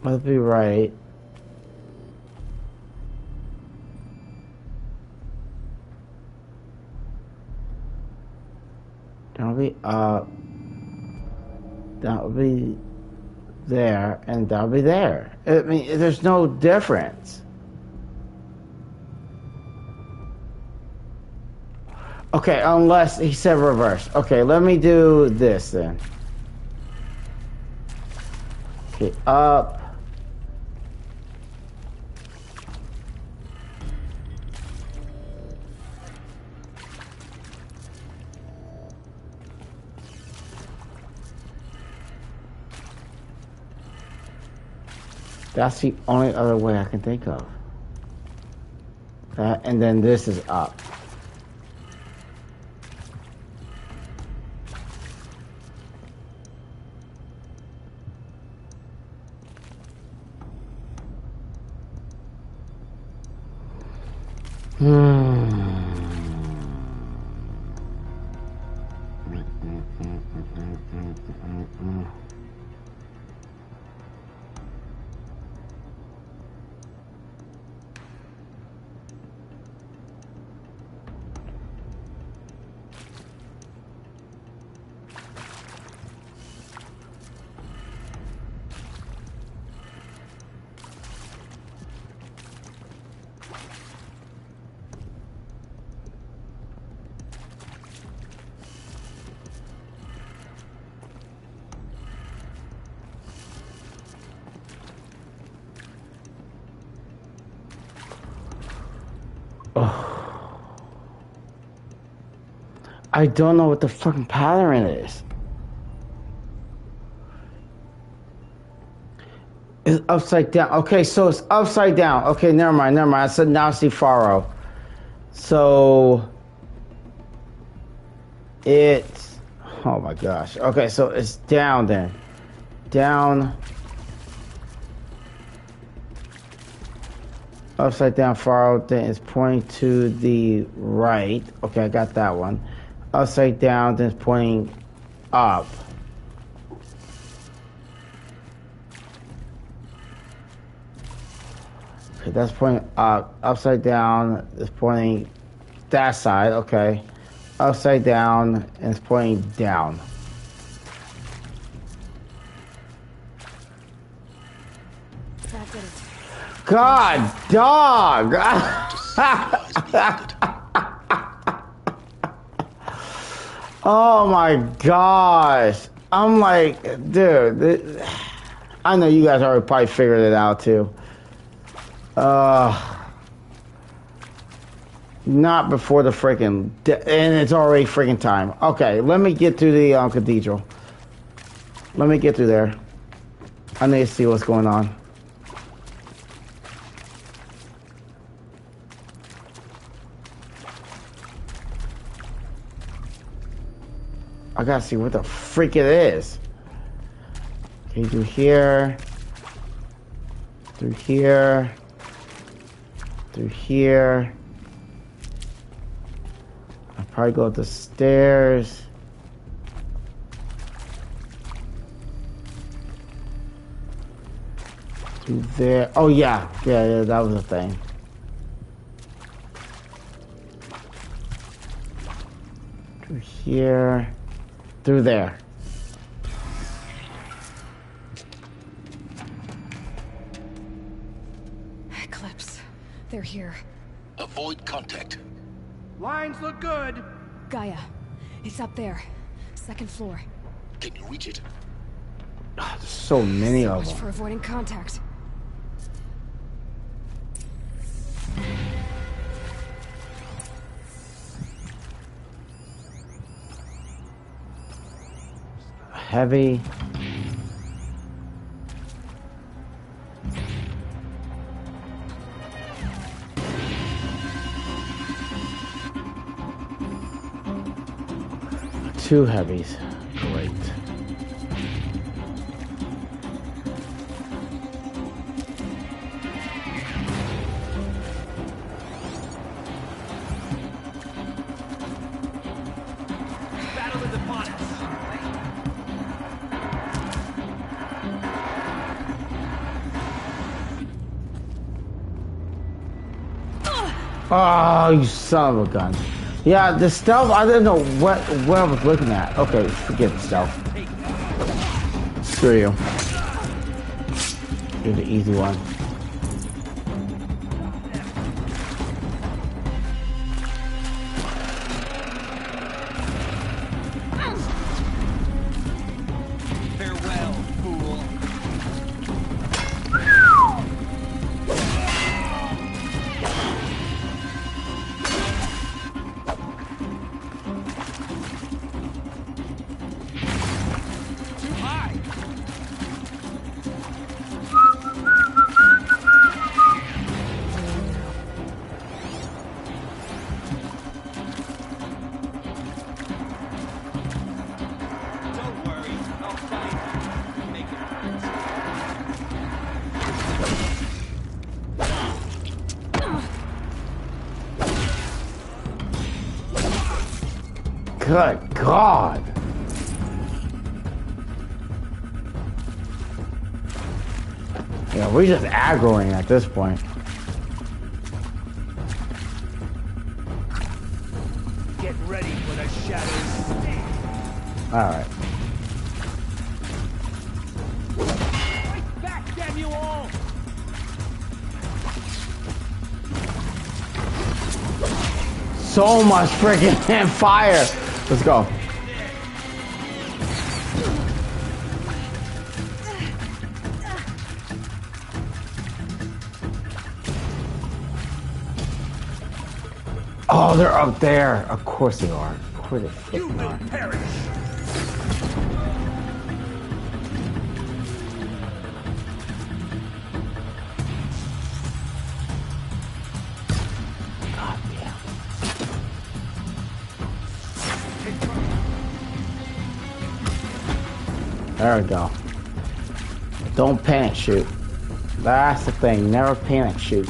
It'll be right. That'll be up. That'll be there, and that'll be there. I mean, there's no difference. Okay, unless he said reverse. Okay, let me do this then. Okay, up. That's the only other way I can think of. That, and then this is up. I don't know what the fucking pattern is. It's upside down. Okay, so it's upside down. Okay, never mind. I said now see Faro. So it's, oh my gosh. Okay, so it's down then. Down. Upside down far out, then it's pointing to the right. Okay, I got that one. Upside down, then it's pointing up. Okay, that's pointing up. Upside down is pointing that side. Okay. Upside down and it's pointing down. That did it. God, dog! Oh my gosh. I'm like, dude, I know you guys already probably figured it out too. Not before the freaking, and it's already freaking time. Okay, let me get to the cathedral. Let me get through there. I need to see what's going on. I gotta see what the freak it is. Okay, through here. Through here. Through here. I'll probably go up the stairs. Through there. Oh yeah, yeah, that was a thing. Through here. Through there. Eclipse. They're here. Avoid contact. Lines look good. Gaia. It's up there. Second floor. Can you reach it? Oh, there's so many of Much them. for avoiding contact. Heavy. Two heavies. Great. Battle is upon us. Oh, you son of a gun. Yeah, the stealth, I didn't know what I was looking at. Okay, forget the stealth. Screw you. You're the easy one. Farewell, fool. Too high. Don't worry, I'll find you. Make it right. Good God. Yeah, we're just aggroing at this point. Get ready for the shadows. Alright. Fight back, damn you all! So much freaking fire. Let's go. Oh, they're up there. Of course they are. Of course they freaking are. Perish. God damn. There we go. Don't panic shoot. That's the thing. Never panic shoot.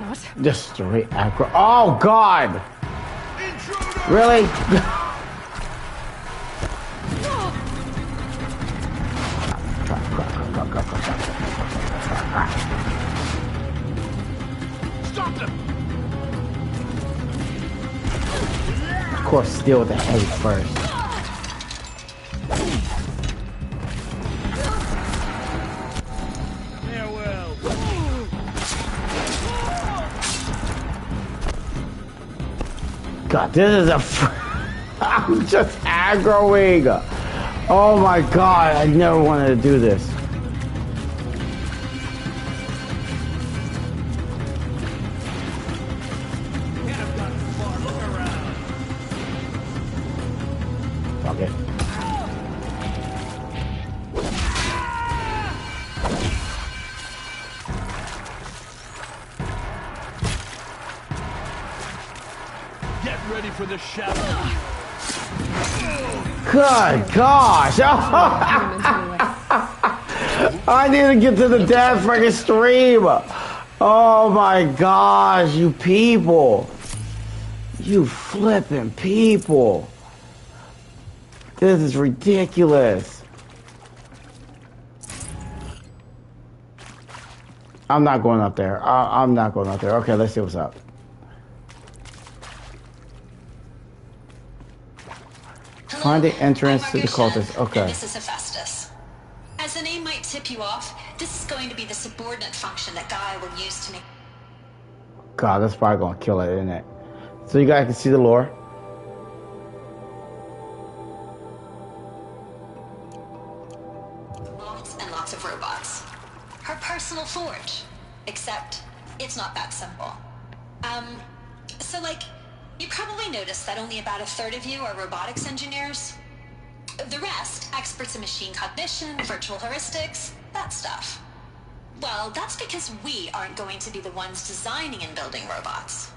not. Just straight aggro. Oh God! Really? Of course, steal the head first. God, this is I'm just aggroing. Oh my God, I never wanted to do this. Fuck it. Get ready for the shadow. Good gosh! I need to get to the damn freaking stream. Oh my gosh, you people! You flipping people! This is ridiculous. I'm not going up there. I'm not going up there. Okay, let's see what's up. Find the entrance to the cultist. Okay. And this is Hephaestus. As the name might tip you off, this is going to be the subordinate function that Gaia will use to make... God, that's probably gonna kill it, isn't it? So you guys can see the lore. Lots and lots of robots. Her personal forge. Except, it's not that simple. So like, you probably noticed that only about a third of you are robotics engineers. The rest, experts in machine cognition, virtual heuristics, that stuff. Well, that's because we aren't going to be the ones designing and building robots.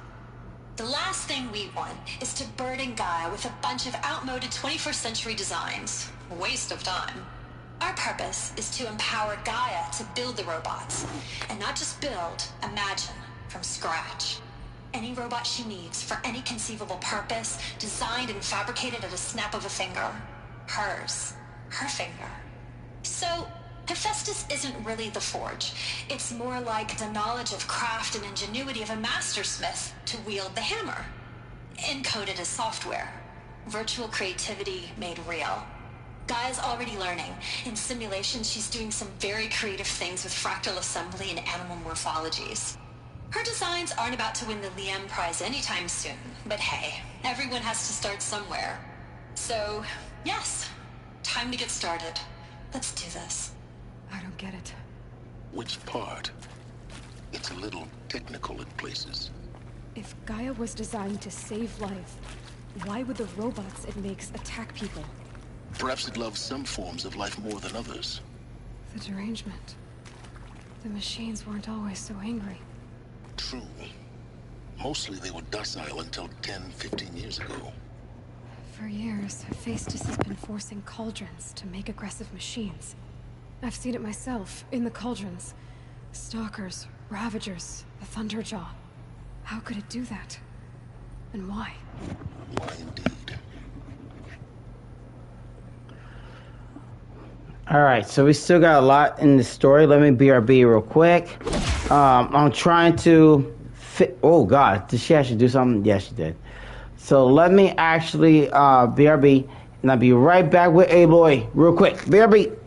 The last thing we want is to burden Gaia with a bunch of outmoded 21st century designs. Waste of time. Our purpose is to empower Gaia to build the robots. And not just build, imagine, from scratch. Any robot she needs for any conceivable purpose, designed and fabricated at a snap of a finger. Hers. Her finger. So, Hephaestus isn't really the forge. It's more like the knowledge of craft and ingenuity of a mastersmith to wield the hammer. Encoded as software. Virtual creativity made real. Gaia's already learning. In simulation, she's doing some very creative things with fractal assembly and animal morphologies. Her designs aren't about to win the Liam Prize anytime soon, but hey, everyone has to start somewhere. So, yes, time to get started. Let's do this. I don't get it. Which part? It's a little technical in places. If Gaia was designed to save life, why would the robots it makes attack people? Perhaps it loves some forms of life more than others. The derangement. The machines weren't always so angry. True. Mostly they were docile until 10, 15 years ago. For years, Hephaestus has been forcing cauldrons to make aggressive machines. I've seen it myself, in the cauldrons. Stalkers, Ravagers, the Thunderjaw. How could it do that? And why? Why indeed? Alright, so we still got a lot in the story. Let me BRB real quick. I'm trying to fit... Oh God, did she actually do something? Yes, she did. So let me actually BRB, and I'll be right back with Aloy real quick. BRB.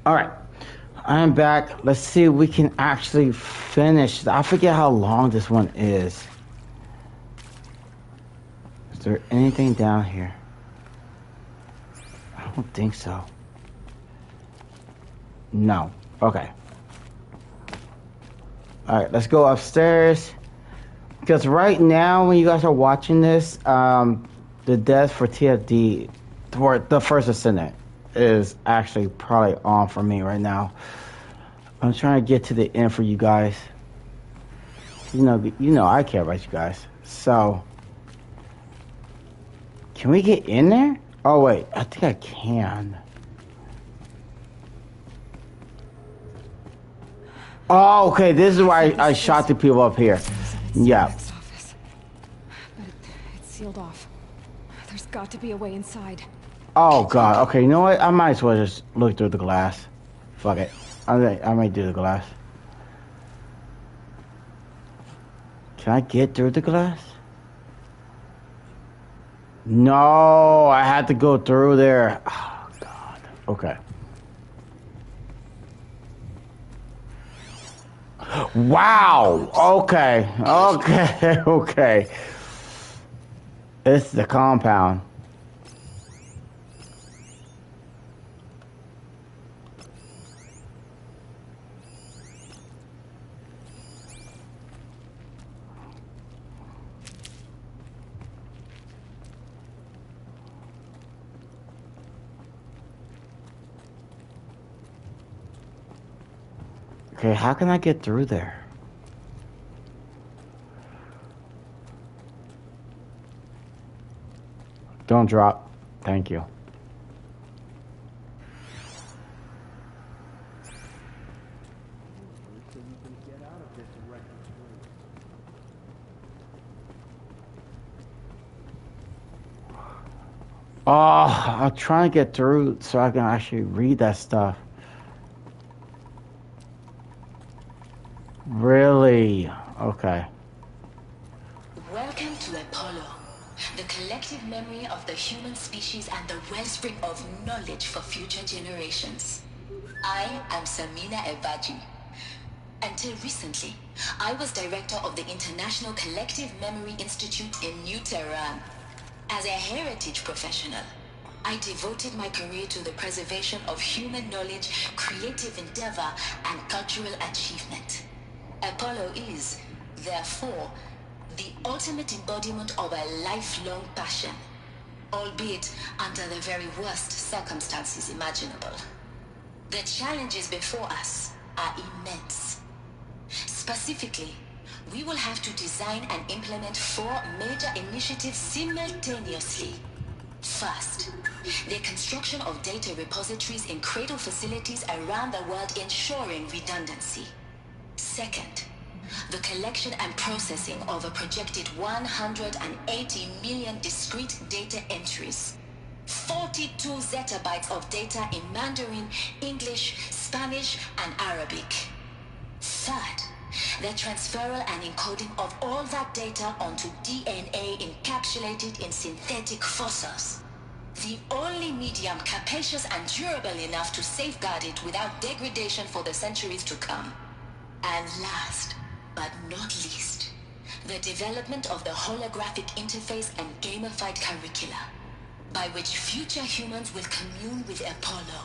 All right, I'm back. Let's see if we can actually finish. I forget how long this one is. Is there anything down here? I don't think so. No. Okay. All right, let's go upstairs. Because right now, when you guys are watching this, the death for TFD, for the first Ascendant, is actually probably on for me right now. I'm trying to get to the end for you guys. You know, I care about you guys. So, can we get in there? Oh wait, I think I can. Oh, okay. This is why I shot the people up here. Yeah. But it's sealed off. There's got to be a way inside. Oh god. Okay. You know what? I might as well just look through the glass. Fuck it. I might do the glass. Can I get through the glass? No, I had to go through there. Oh god. Okay. Wow. Okay. Okay. Okay. It's the compound. Okay, how can I get through there? Don't drop. Thank you. Oh, I'm trying to get through so I can actually read that stuff. Really? Okay. Welcome to Apollo, the collective memory of the human species and the wellspring of knowledge for future generations. I am Samina Ebaji. Until recently, I was director of the International Collective Memory Institute in New Tehran. As a heritage professional, I devoted my career to the preservation of human knowledge, creative endeavor, and cultural achievement. Apollo is, therefore, the ultimate embodiment of a lifelong passion, albeit under the very worst circumstances imaginable. The challenges before us are immense. Specifically, we will have to design and implement 4 major initiatives simultaneously. First, the construction of data repositories in cradle facilities around the world ensuring redundancy. Second, the collection and processing of a projected 180 million discrete data entries. 42 zettabytes of data in Mandarin, English, Spanish, and Arabic. Third, the transferal and encoding of all that data onto DNA encapsulated in synthetic fossils. The only medium capacious and durable enough to safeguard it without degradation for the centuries to come. And last, but not least, the development of the holographic interface and gamified curricula, by which future humans will commune with Apollo,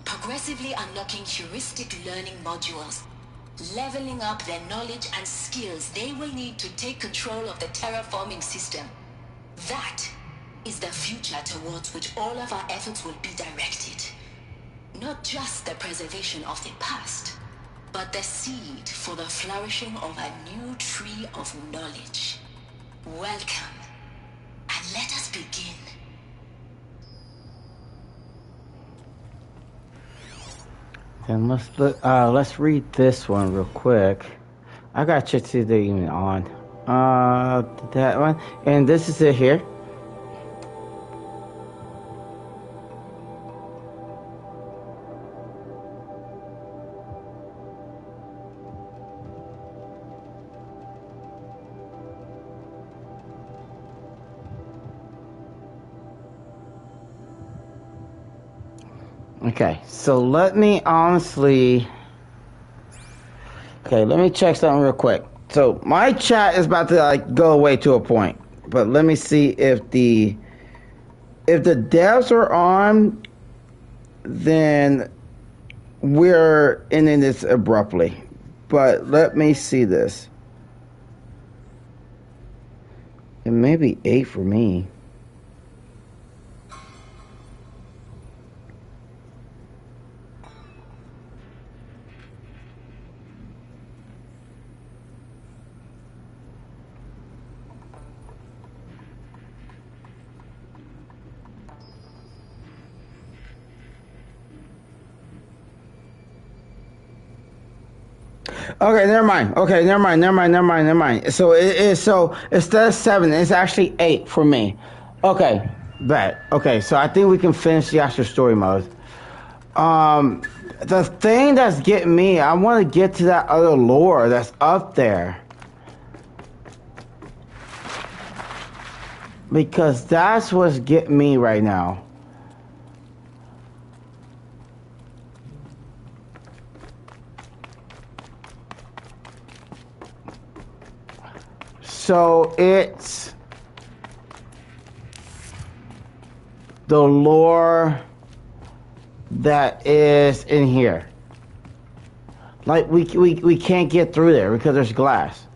progressively unlocking heuristic learning modules, leveling up their knowledge and skills they will need to take control of the terraforming system. That is the future towards which all of our efforts will be directed. Not just the preservation of the past, but the seed for the flourishing of a new tree of knowledge. Welcome, and let us begin. Then let's read this one real quick. I gotta check to see if they're even on. That one, and this is it here. Okay, so let me honestly... Okay, let me check something real quick. So my chat is about to like go away to a point, but let me see if the devs are on, then we're ending this abruptly. But let me see this. It may be 8 for me. Okay, never mind. Okay, never mind. So it is, so instead of 7, it's actually 8 for me. Okay, bet. Okay, so I think we can finish the actual story mode. The thing that's getting me, I want to get to that other lore that's up there. Because that's what's getting me right now. So it's the lore that is in here. Like we can't get through there because there's glass.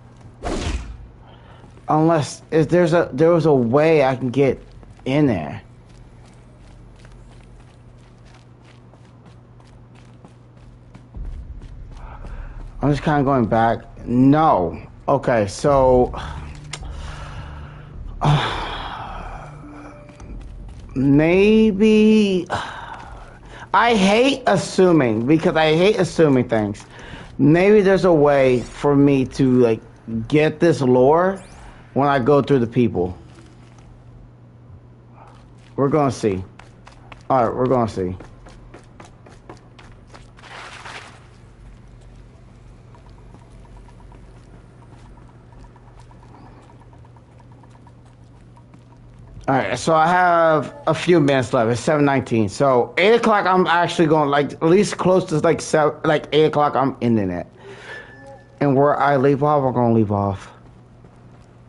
Unless if there was a way I can get in there. I'm just kind of going back. No. Okay, so maybe I hate assuming because I hate assuming things. Maybe there's a way for me to like get this lore when I go through the people. We're gonna see. Alright, we're gonna see. Alright, so I have a few minutes left. It's 7:19. So 8 o'clock I'm actually going like at least close to like 8 o'clock I'm ending it. And where I leave off, I'm gonna leave off.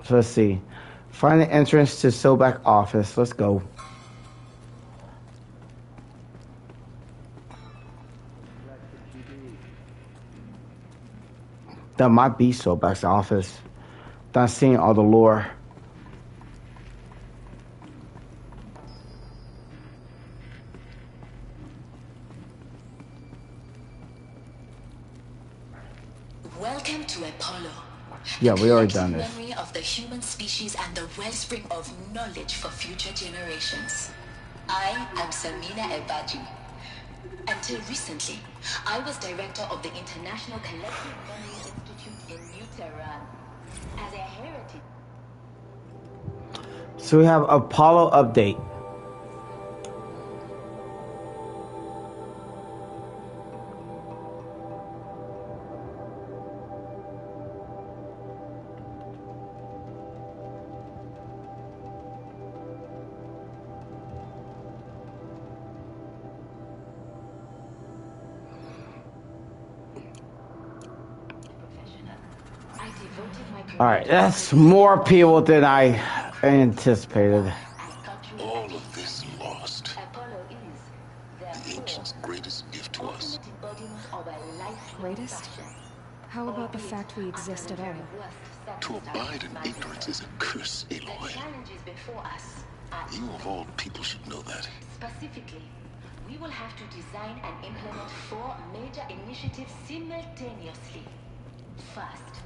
So let's see. Find the entrance to Sobek office. Let's go. That might be Sobek's office. Not seeing all the lore. Welcome to Apollo. Yeah, we already done this. Memory of the human species and the wellspring of knowledge for future generations. I am Samina Ebaji. Until recently, I was director of the International Collective Memory Institute in New Tehran. As a heritage. So we have Apollo update. All right, that's more people than I anticipated. All of this lost. The ancients' greatest gift to us. Greatest? How about the fact we exist at all? To abide in ignorance is a curse, Aloy. You of all people should know that. Specifically, we will have to design and implement 4 major initiatives simultaneously. First,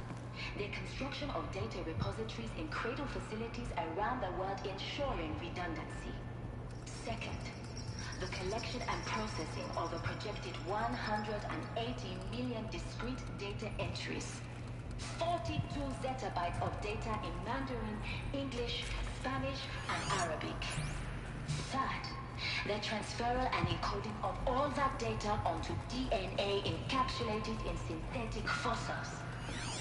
the construction of data repositories in cradle facilities around the world, ensuring redundancy. Second, the collection and processing of a projected 180 million discrete data entries. 42 zettabytes of data in Mandarin, English, Spanish, and Arabic. Third, the transferal and encoding of all that data onto DNA encapsulated in synthetic fossils.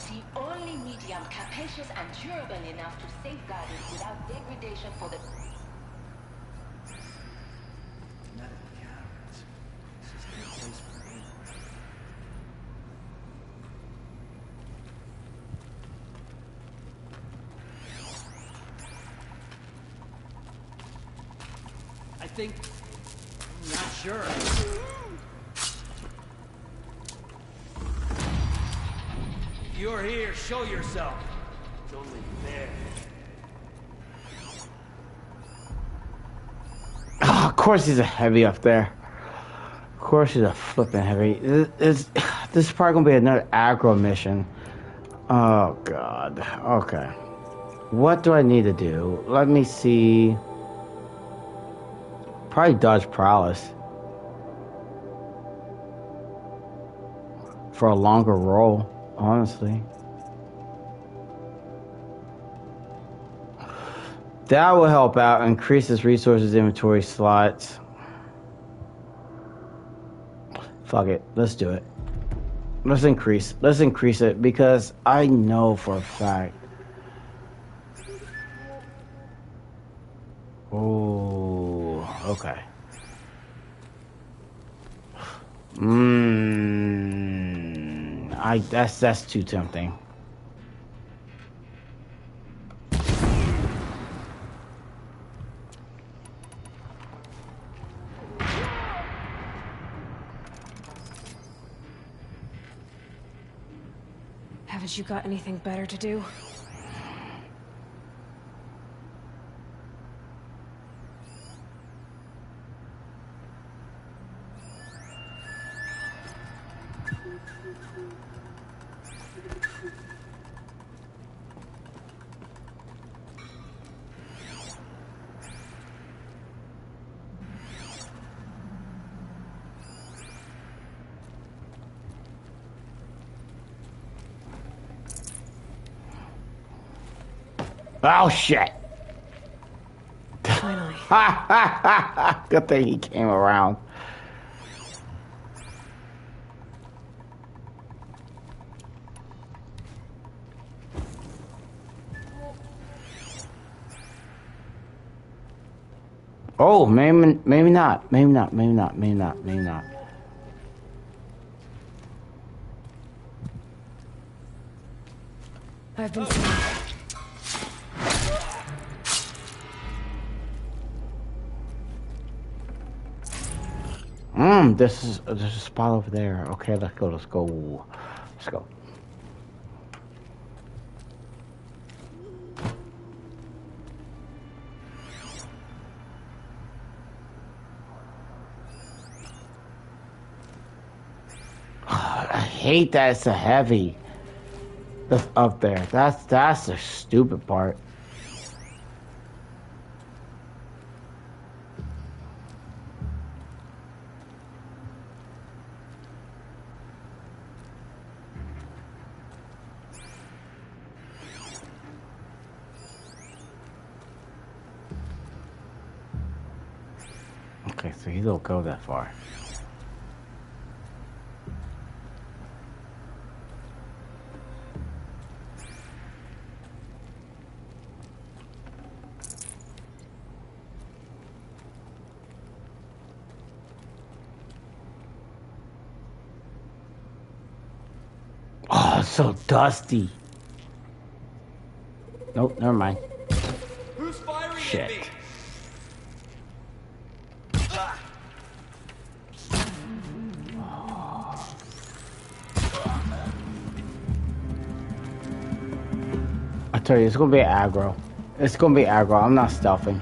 The only medium capacious and durable enough to safeguard it without degradation for the... Connecting? I'm not sure. You're here, show yourself. It's only fair. Oh, of course he's a heavy up there. Of course he's a flipping heavy. This is probably gonna be another aggro mission. Oh god. Okay. What do I need to do? Let me see. Probably dodge prowess. For a longer roll, honestly. That will help out. Increases resources inventory slots. Fuck it. Let's do it. Let's increase it because I know for a fact. Oh, okay. That's too tempting. Haven't you got anything better to do? Oh shit! Finally. Good thing he came around. Oh, maybe not. Maybe not. I've been. There's a spot over there. Okay, let's go. I hate that it's a heavy. That's up there. That's the stupid part. Okay, so he don't go that far. Oh, it's so dusty. Nope, never mind. Who's firing Shit. at me? I tell you, it's gonna be aggro. It's gonna be aggro. I'm not stealthing.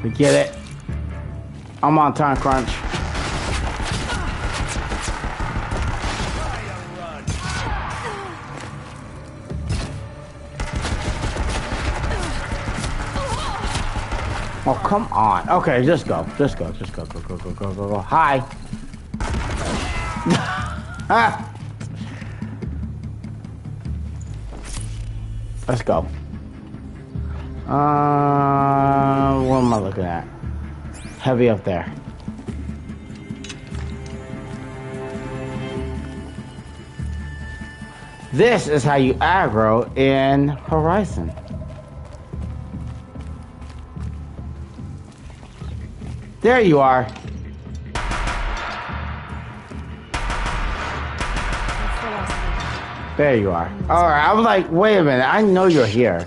Forget it. I'm on time crunch. Oh, come on. Okay, just go. Go. Hi. Let's go. What am I looking at? Heavy up there. This is how you aggro in Horizon. There you are. There you are. Alright, I was like, wait a minute, I know you're here.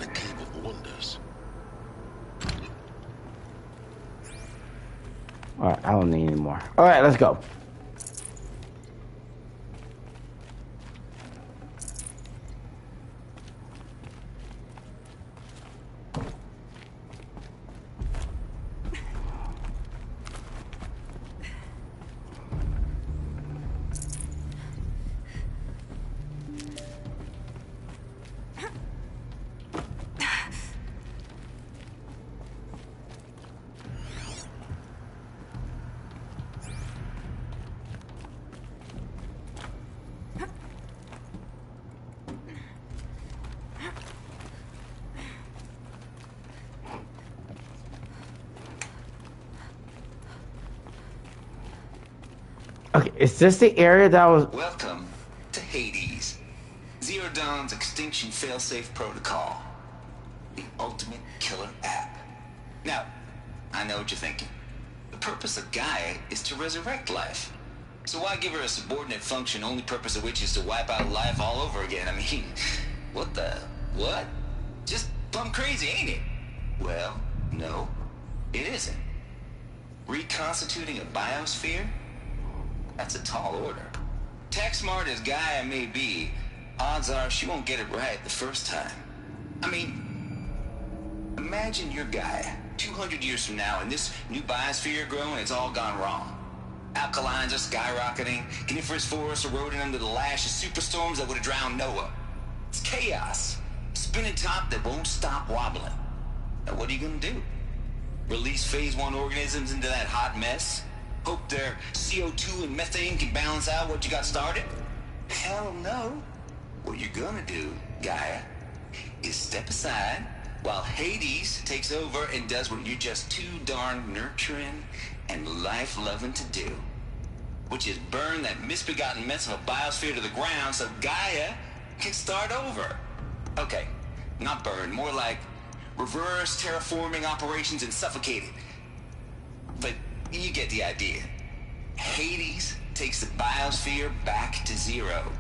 Alright, I don't need any more. Alright, let's go. Okay, is this the area that was... Welcome to Hades. Zero Dawn's extinction failsafe protocol. The ultimate killer app. Now, I know what you're thinking. The purpose of Gaia is to resurrect life. So why give her a subordinate function, only purpose of which is to wipe out life all over again? I mean, what the... what? Just plumb crazy, ain't it? Well, no, it isn't. Reconstituting a biosphere? That's a tall order. Tech smart as Gaia may be, odds are she won't get it right the first time. I mean, imagine you're Gaia, 200 years from now, and this new biosphere you're growing, it's all gone wrong. Alkalines are skyrocketing, coniferous forests eroding under the lash of superstorms that would have drowned Noah. It's chaos. Spinning top that won't stop wobbling. Now what are you gonna do? Release phase 1 organisms into that hot mess? Hope their CO2 and methane can balance out what you got started? Hell no. What you're gonna do, Gaia, is step aside while Hades takes over and does what you're just too darn nurturing and life-loving to do. Which is burn that misbegotten mess of a biosphere to the ground so Gaia can start over. Okay, not burn, more like reverse terraforming operations and suffocate it. But you get the idea. Hades takes the biosphere back to zero.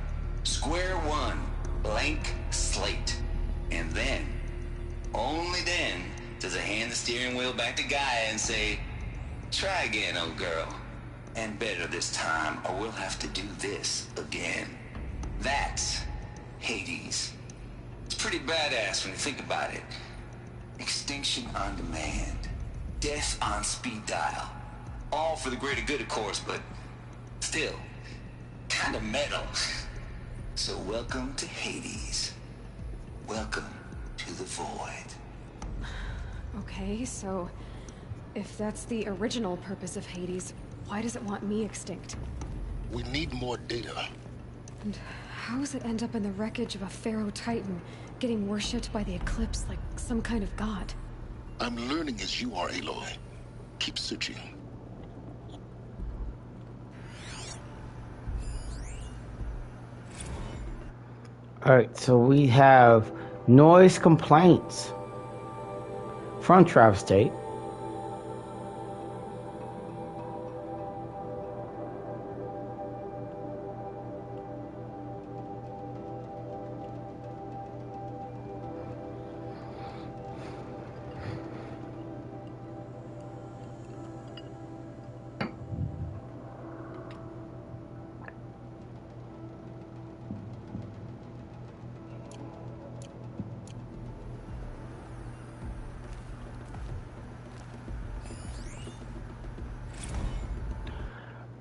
Square one, blank slate. And then, only then, does it hand the steering wheel back to Gaia and say, try again, old girl. And better this time, or we'll have to do this again. That's Hades. It's pretty badass when you think about it. Extinction on demand. Death on speed dial. All for the greater good, of course, but still, kind of metal. So welcome to Hades. Welcome to the void. Okay, so if that's the original purpose of Hades, why does it want me extinct? We need more data. And how does it end up in the wreckage of a Pharaoh Titan, getting worshipped by the Eclipse like some kind of god? I'm learning as you are, Aloy. Keep searching. Alright, so we have noise complaints from Travis State.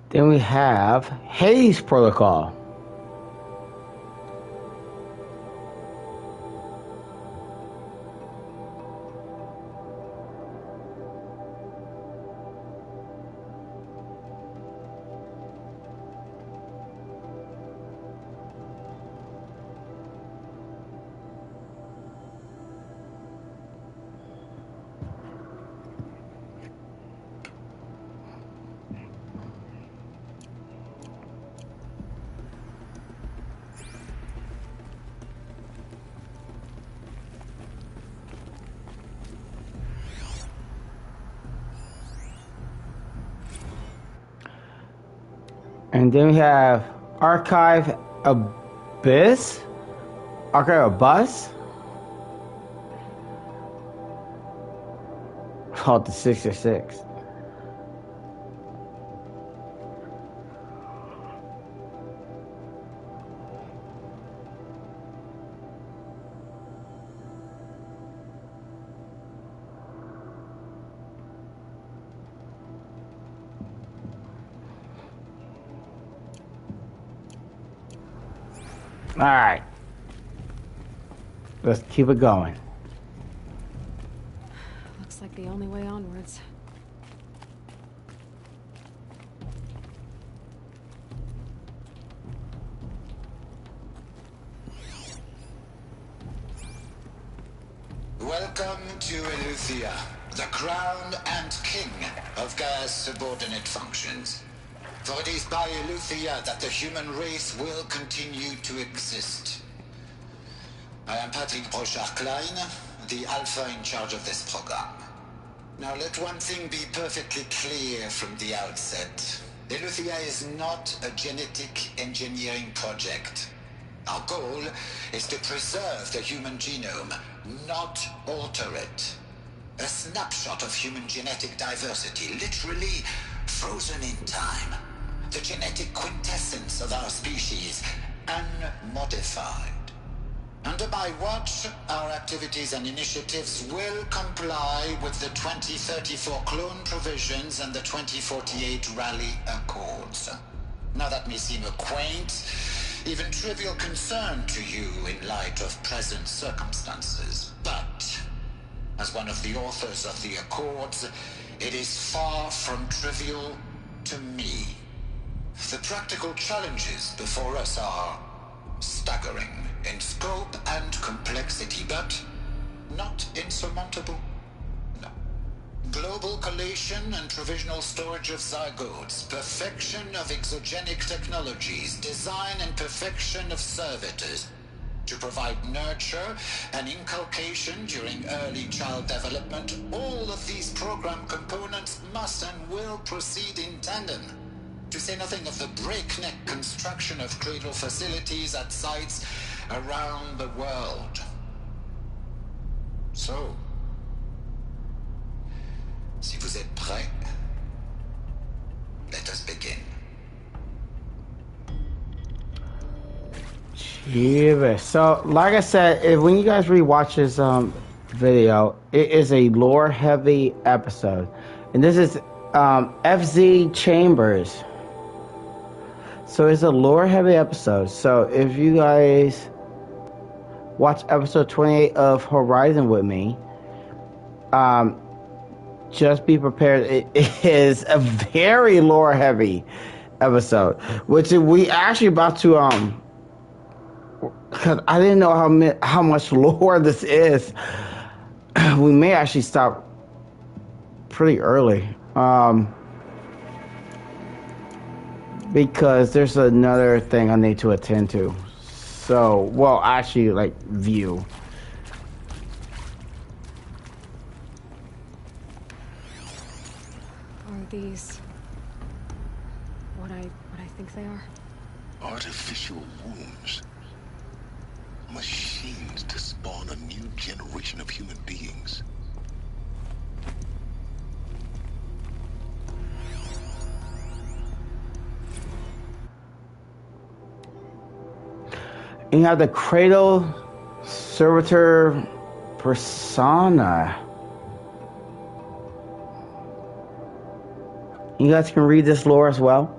Then we have Hades Protocol. And then we have Archive Abyss. Okay, a bus? Called the 66. All right. Let's keep it going. Looks like the only way onwards. Welcome to Eleuthia, the crown and king of Gaia's subordinate functions. For it is by Eleuthia that the human race will continue to exist. I am Patrick Brochard-Klein, the Alpha in charge of this program. Now let one thing be perfectly clear from the outset. Eleuthia is not a genetic engineering project. Our goal is to preserve the human genome, not alter it. A snapshot of human genetic diversity, literally frozen in time. The genetic quintessence of our species, unmodified. Under my watch, our activities and initiatives will comply with the 2034 clone provisions and the 2048 Rally Accords. Now that may seem a quaint, even trivial concern to you in light of present circumstances, but as one of the authors of the Accords, it is far from trivial to me. The practical challenges before us are staggering in scope and complexity, but not insurmountable. No. Global collation and provisional storage of zygotes, perfection of exogenic technologies, design and perfection of servitors, to provide nurture and inculcation during early child development. All of these program components must and will proceed in tandem. To say nothing of the breakneck construction of cradle facilities at sites around the world. So, si vous êtes prêts, let us begin. Yeah, so like I said, when you guys rewatch this video, it is a lore heavy episode, and this is FZ Chambers. So it's a lore heavy episode. So if you guys watch episode 28 of Horizon with me, just be prepared. It is a very lore heavy episode, which we actually about to because I didn't know how much lore this is. We may actually stop pretty early. Because there's another thing I need to attend to. So, well, actually, like, view. Are these what I think they are? Artificial wombs. Machines to spawn a new generation of human beings. You have the Cradle Servitor Persona. You guys can read this lore as well.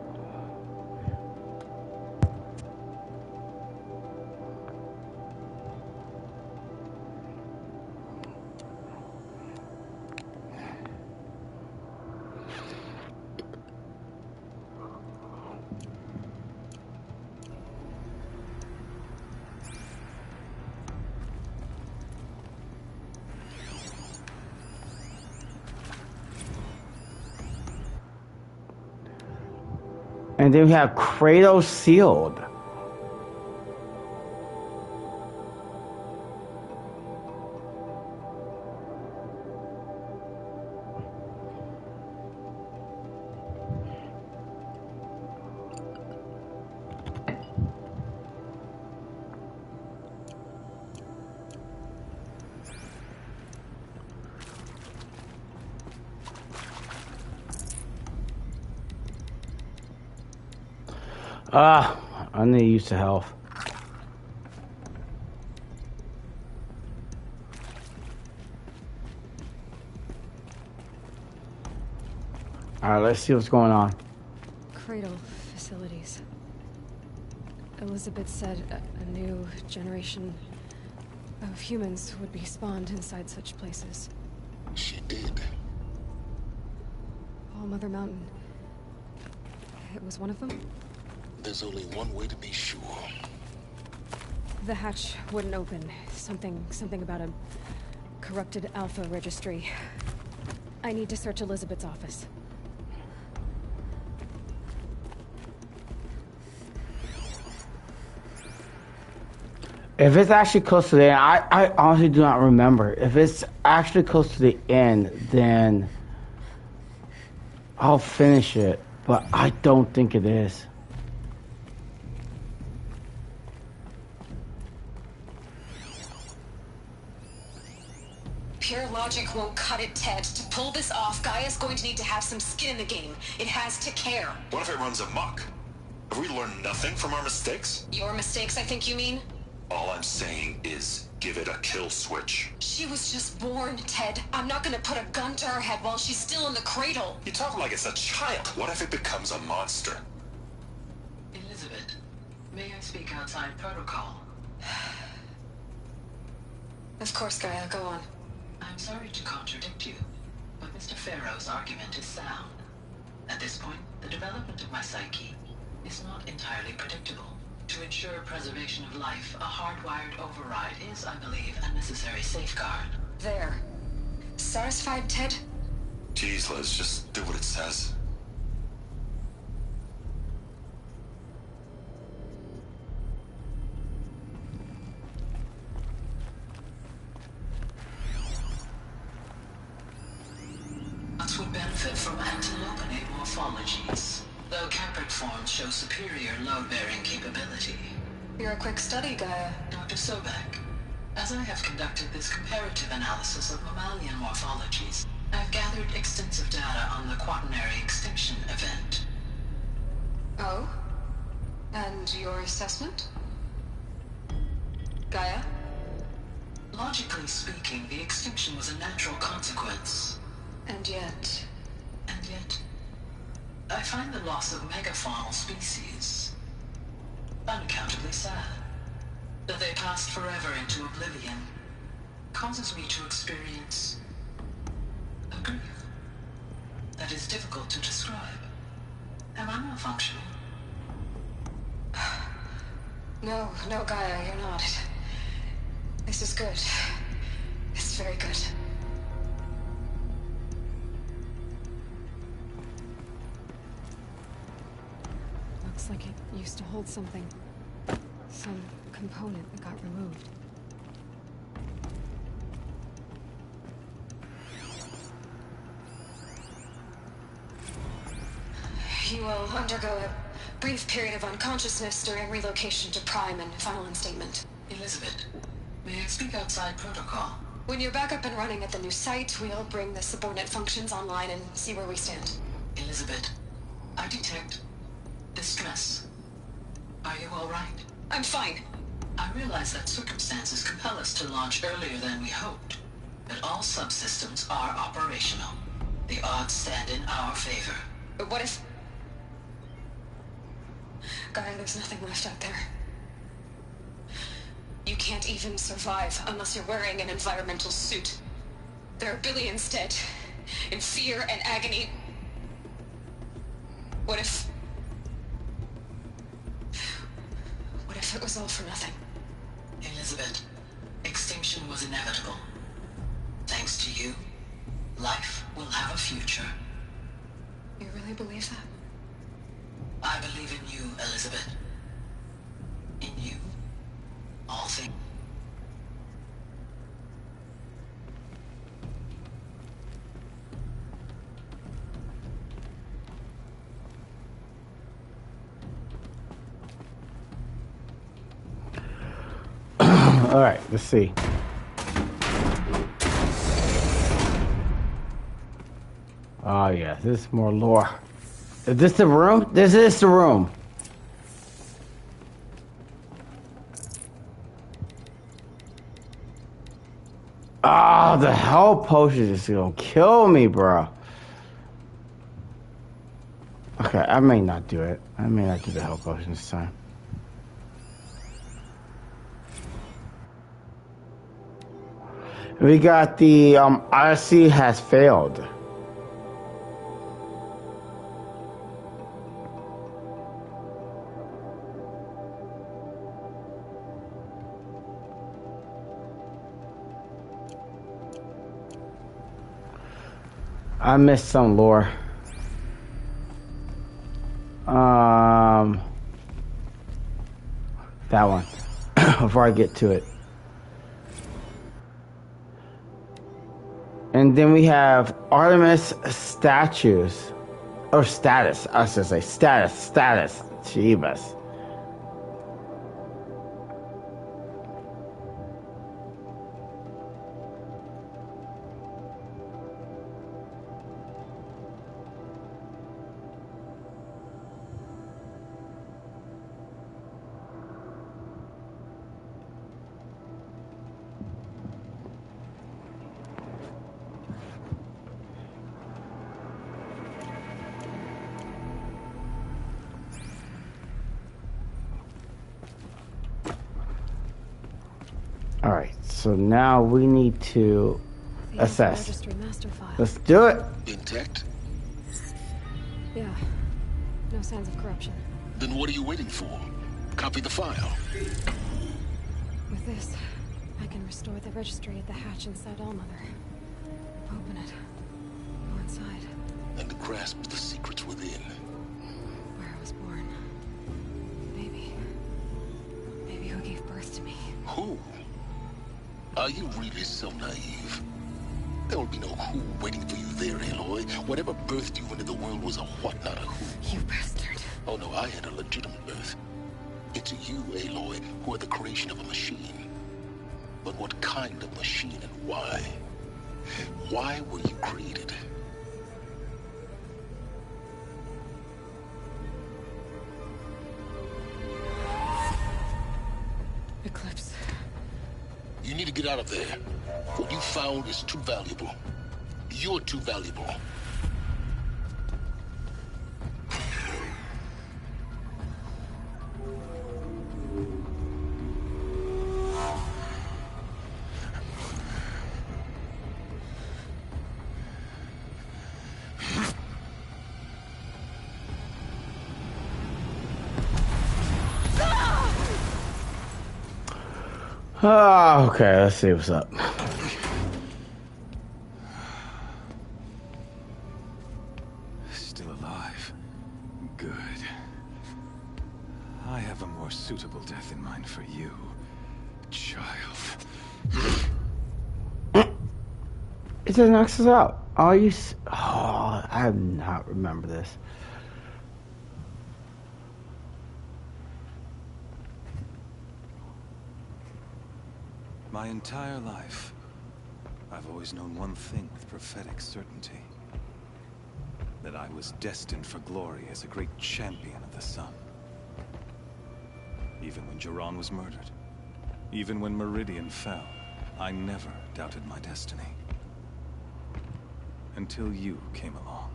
And then we have Cradle Sealed. I need to use the health. Alright, let's see what's going on. Cradle facilities. Elizabeth said a new generation of humans would be spawned inside such places. She did. All Mother Mountain. It was one of them? There's only one way to be sure. The hatch wouldn't open. Something about a corrupted Alpha registry. I need to search Elizabeth's office. If it's actually close to the end, I honestly do not remember. If it's actually close to the end, then I'll finish it. But I don't think it is. Pure logic won't cut it, Ted. To pull this off, Gaia's going to need to have some skin in the game. It has to care. What if it runs amok? Have we learned nothing from our mistakes? Your mistakes, I think you mean? All I'm saying is, give it a kill switch. She was just born, Ted. I'm not gonna put a gun to her head while she's still in the cradle. You talk like it's a child. What if it becomes a monster? Elizabeth, may I speak outside protocol? Of course, Gaia, go on. I'm sorry to contradict you, but Mr. Farrow's argument is sound. At this point, the development of my psyche is not entirely predictable. To ensure preservation of life, a hardwired override is, I believe, a necessary safeguard. There. Satisfied, Ted? Jeez, Liz, just do what it says. Nuts would benefit from antilopinate morphologies, though Capric forms show superior load-bearing capability. You're a quick study, Gaia. Dr. Sobek, as I have conducted this comparative analysis of mammalian morphologies, I've gathered extensive data on the quaternary extinction event. Oh? And your assessment? Gaia? Logically speaking, the extinction was a natural consequence. And yet... I find the loss of megafaunal species unaccountably sad. That they passed forever into oblivion causes me to experience a grief that is difficult to describe. Am I malfunctioning? No, Gaia, you're not. This is good. It's very good. Looks like it used to hold something. Some component that got removed. You will undergo a brief period of unconsciousness during relocation to Prime and final instatement. Elizabeth, may I speak outside protocol? When you're back up and running at the new site, we'll bring the subordinate functions online and see where we stand. Elizabeth, I detect distress. Are you all right? I'm fine. I realize that circumstances compel us to launch earlier than we hoped, but all subsystems are operational. The odds stand in our favor. But what if... Gaia, there's nothing left out there. You can't even survive unless you're wearing an environmental suit. There are billions dead, in fear and agony. What if it was all for nothing? Elizabeth, extinction was inevitable. Thanks to you, life will have a future. You really believe that? I believe in you, Elizabeth. In you, all things. All right, let's see. Oh yeah, this is more lore. Is this the room? This is the room. Ah, the health potion is gonna kill me, bro. Okay, I may not do it. I may not do the health potion this time. We got the Odyssey has failed. I missed some lore. That one. Before I get to it. And then we have Artemis statues. Or status. I should say status. Jeebus. Alright, so now we need to assess. Registry master file. Let's do it. Intact? Yeah. No signs of corruption. Then what are you waiting for? Copy the file. With this, I can restore the registry at the hatch inside Allmother. Open it. Go inside. And grasp the secrets within. Where I was born. Maybe who gave birth to me. Who? Are you really so naive? There will be no who waiting for you there, Aloy. Whatever birthed you into the world was a what, not a who. You bastard. Oh no, I had a legitimate birth. It's you, Aloy, who are the creation of a machine. But what kind of machine and why? Why were you created? Eclipse. You need to get out of there. What you found is too valuable. You're too valuable. Oh, okay, let's see what's up. Still alive. Good. I have a more suitable death in mind for you, child. It just knocks us out. Oh, I do not remember this. My entire life, I've always known one thing with prophetic certainty. That I was destined for glory as a great champion of the sun. Even when Jiran was murdered, even when Meridian fell, I never doubted my destiny. Until you came along.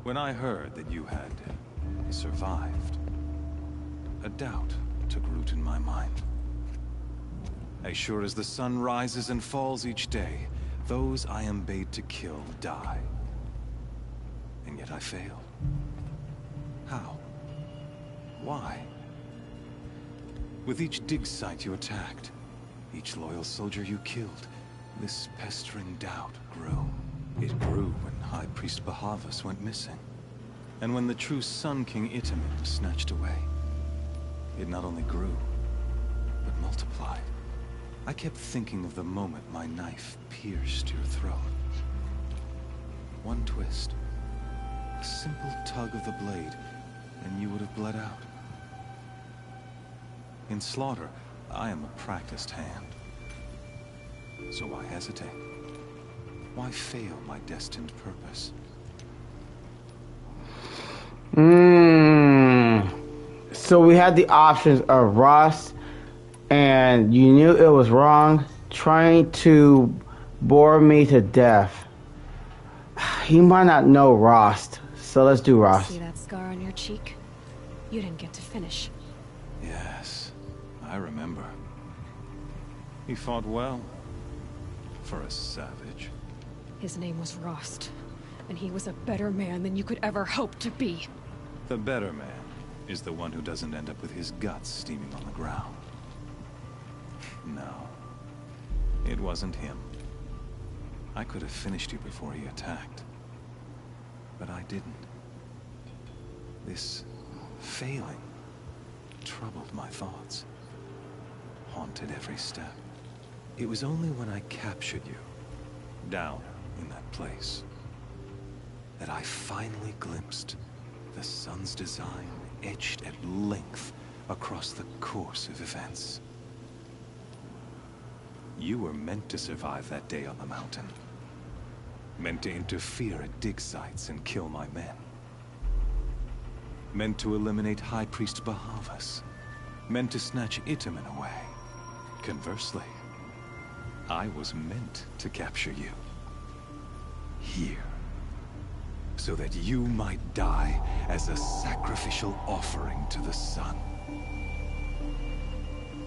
When I heard that you had survived, a doubt took root in my mind. As sure as the sun rises and falls each day, those I am bade to kill die. And yet I failed. How? Why? With each dig site you attacked, each loyal soldier you killed, this pestering doubt grew. It grew when High Priest Bahavas went missing. And when the true Sun King Itamen was snatched away. It not only grew, but multiplied. I kept thinking of the moment my knife pierced your throat. One twist, a simple tug of the blade, and you would have bled out. In slaughter, I am a practiced hand. So why hesitate? Why fail my destined purpose? So we had the options of Ross and you knew it was wrong, trying to bore me to death. He might not know Rost, so let's do Rost. See that scar on your cheek? You didn't get to finish. Yes, I remember. He fought well. For a savage. His name was Rost, and he was a better man than you could ever hope to be. The better man is the one who doesn't end up with his guts steaming on the ground. No. It wasn't him. I could have finished you before he attacked. But I didn't. This failing troubled my thoughts. Haunted every step. It was only when I captured you, down in that place, that I finally glimpsed the sun's design etched at length across the course of events. You were meant to survive that day on the mountain. Meant to interfere at dig sites and kill my men. Meant to eliminate High Priest Bahavas. Meant to snatch Itamen away. Conversely, I was meant to capture you. Here. So that you might die as a sacrificial offering to the sun.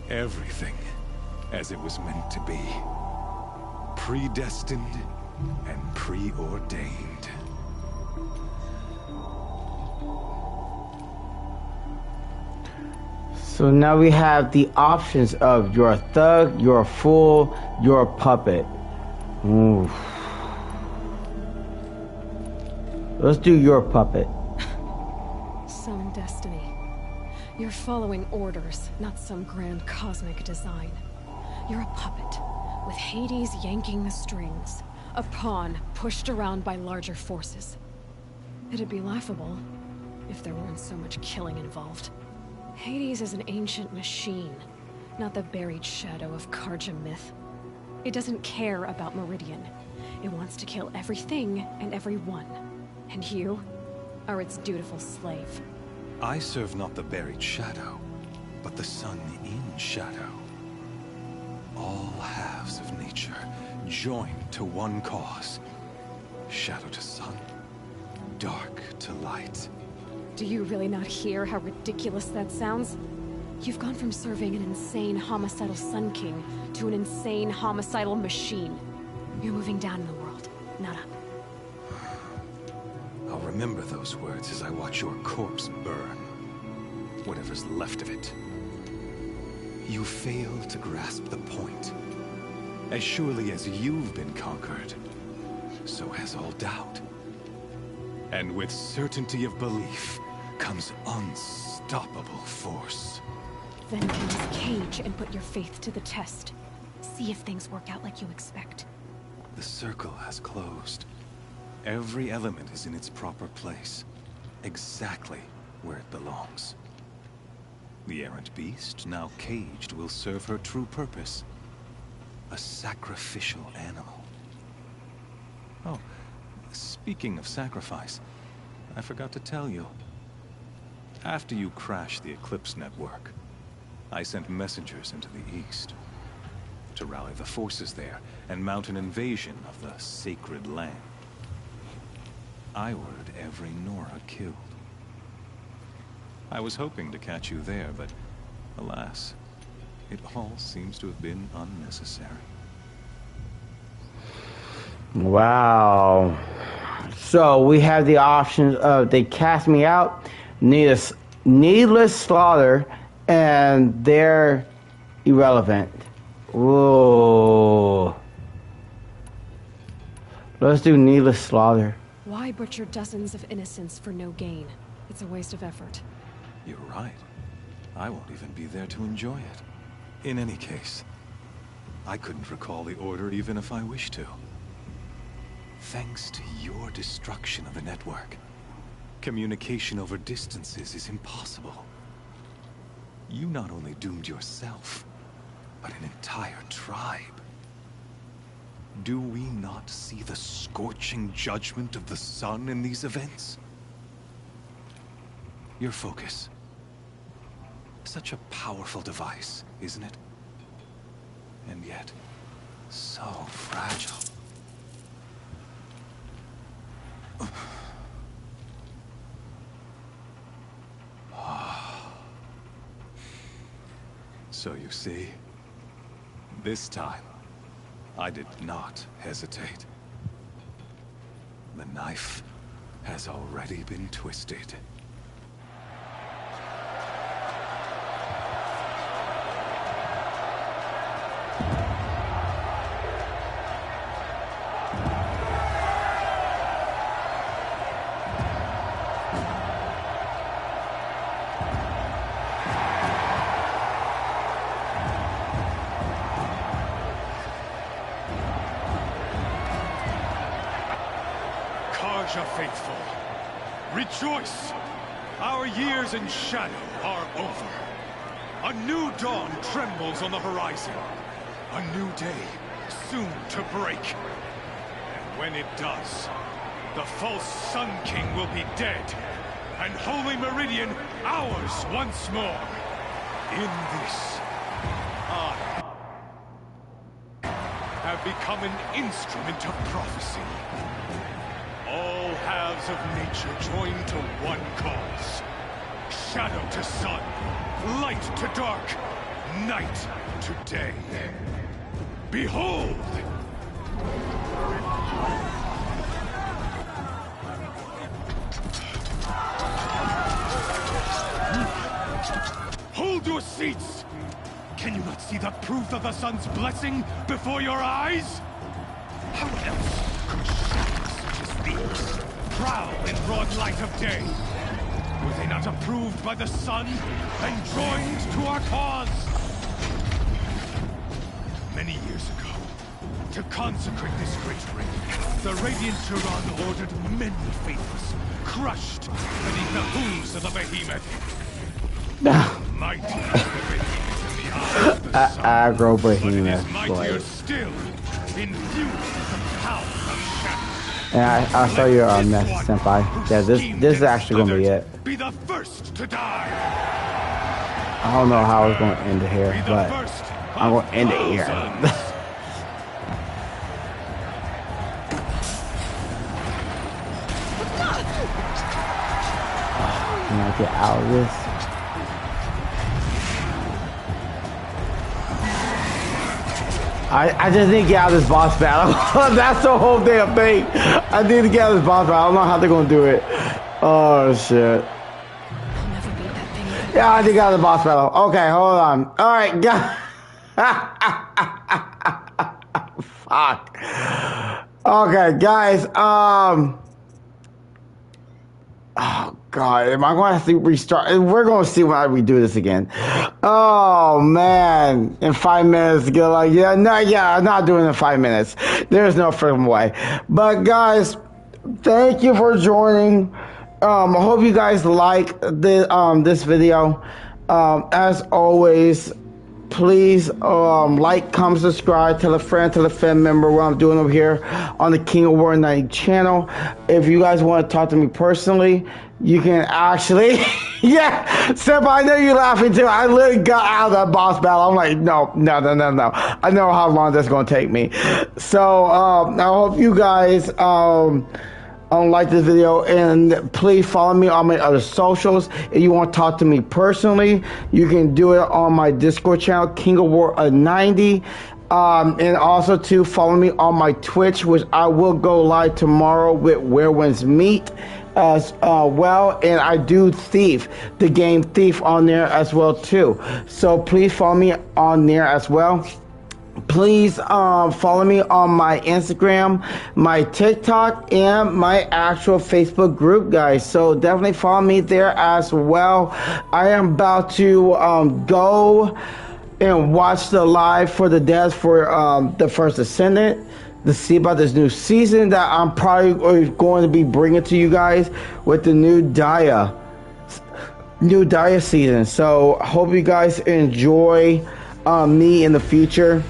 Everything as it was meant to be. Predestined and preordained. So now we have the options of you're a thug, you're a fool, you're a puppet. Oof. Let's do your puppet. Some destiny. You're following orders, not some grand cosmic design. You're a puppet, with Hades yanking the strings. A pawn pushed around by larger forces. It'd be laughable if there weren't so much killing involved. Hades is an ancient machine, not the buried shadow of Karja myth. It doesn't care about Meridian. It wants to kill everything and everyone. And you are its dutiful slave. I serve not the buried shadow, but the sun in shadow. All halves of nature joined to one cause. Shadow to sun, dark to light. Do you really not hear how ridiculous that sounds? You've gone from serving an insane homicidal Sun King to an insane homicidal machine. You're moving down in the world, not up. I'll remember those words as I watch your corpse burn. Whatever's left of it. You fail to grasp the point. As surely as you've been conquered, so has all doubt. And with certainty of belief comes unstoppable force. Then cleanse cage and put your faith to the test. See if things work out like you expect. The circle has closed. Every element is in its proper place. Exactly where it belongs. The errant beast, now caged, will serve her true purpose. A sacrificial animal. Oh, speaking of sacrifice, I forgot to tell you. After you crashed the Eclipse network, I sent messengers into the east to rally the forces there and mount an invasion of the sacred land. I ordered every Nora killed. I was hoping to catch you there, but alas, it all seems to have been unnecessary. Wow. So we have the options of they cast me out, needless slaughter, and they're irrelevant. Whoa. Let's do needless slaughter. Why butcher dozens of innocents for no gain? It's a waste of effort. You're right. I won't even be there to enjoy it. In any case, I couldn't recall the order even if I wished to. Thanks to your destruction of the network, communication over distances is impossible. You not only doomed yourself, but an entire tribe. Do we not see the scorching judgment of the sun in these events? Your focus. Such a powerful device, isn't it? and yet so fragile. So you see, this time, I did not hesitate. The knife has already been twisted. Karja faithful, rejoice! Our years in shadow are over. A new dawn trembles on the horizon. A new day soon to break. And when it does, the false Sun King will be dead, and Holy Meridian ours once more. In this, I have become an instrument of prophecy. All halves of nature join to one cause. Shadow to sun, light to dark, night to day. Behold! Hold your seats! Can you not see the proof of the sun's blessing before your eyes? How else could shadows such as these prowl in broad light of day? Were they not approved by the sun and joined to our cause? Many years ago, to consecrate this great ring, the Radiant Turan ordered many faithless, crushed beneath the hooves of the behemoth. Mighty as the behemoth in the eyes of the sun, Aggro but it behemoth, is mightier boy. still, infused with the power of shadow. And I saw your message, Senpai. Yeah, this is actually gonna be it. Be the first to die. I don't know how it's gonna end it here, but I'm gonna end it here. Can I get out of this? I just need to get out of this boss battle. That's the whole damn thing. I need to get out of this boss battle. I don't know how they're gonna do it. Oh shit. I'll never beat that thing. Yeah, I need to get out of the boss battle. Okay, hold on. Alright, guys. Fuck. Okay, guys. Oh God, am I going to have to restart? We're going to see when we do this again. Oh man, in 5 minutes, get like, I'm not doing it in 5 minutes. There's no freaking way. But guys, thank you for joining. I hope you guys like this video. As always, please like, comment, subscribe, tell a friend, tell a family member what I'm doing over here on the King of War Night channel. If you guys want to talk to me personally, you can actually yeah, Senpai, I know you're laughing too. I literally got out of that boss battle. I'm like, no. I know how long that's gonna take me. So I hope you guys like this video, and please follow me on my other socials. If you want to talk to me personally, you can do it on my Discord channel, King of War 90. And also to follow me on my Twitch, which I will go live tomorrow with Where Winds Meet as well, and I do Thief, the game Thief, on there as well too. So please follow me on there as well. Please follow me on my Instagram, my TikTok, and my actual Facebook group, guys. So definitely follow me there as well. I am about to go and watch the live for the devs for the First Ascendant to see about this new season that I'm probably going to be bringing to you guys with the new Dia season. So hope you guys enjoy me in the future,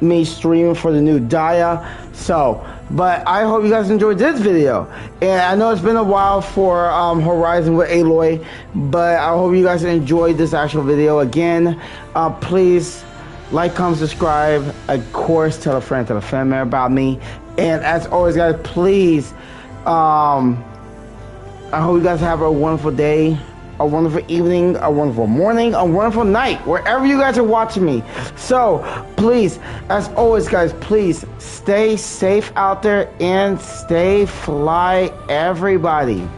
me streaming for the new Dia. So, but I hope you guys enjoyed this video, and I know it's been a while for Horizon with Aloy, but I hope you guys enjoyed this actual video. Again, please Like, comment, subscribe. Of course, tell a friend, tell a family member about me. And as always, guys, please, I hope you guys have a wonderful day, a wonderful evening, a wonderful morning, a wonderful night, wherever you guys are watching me. So, please, as always, guys, please stay safe out there and stay fly, everybody.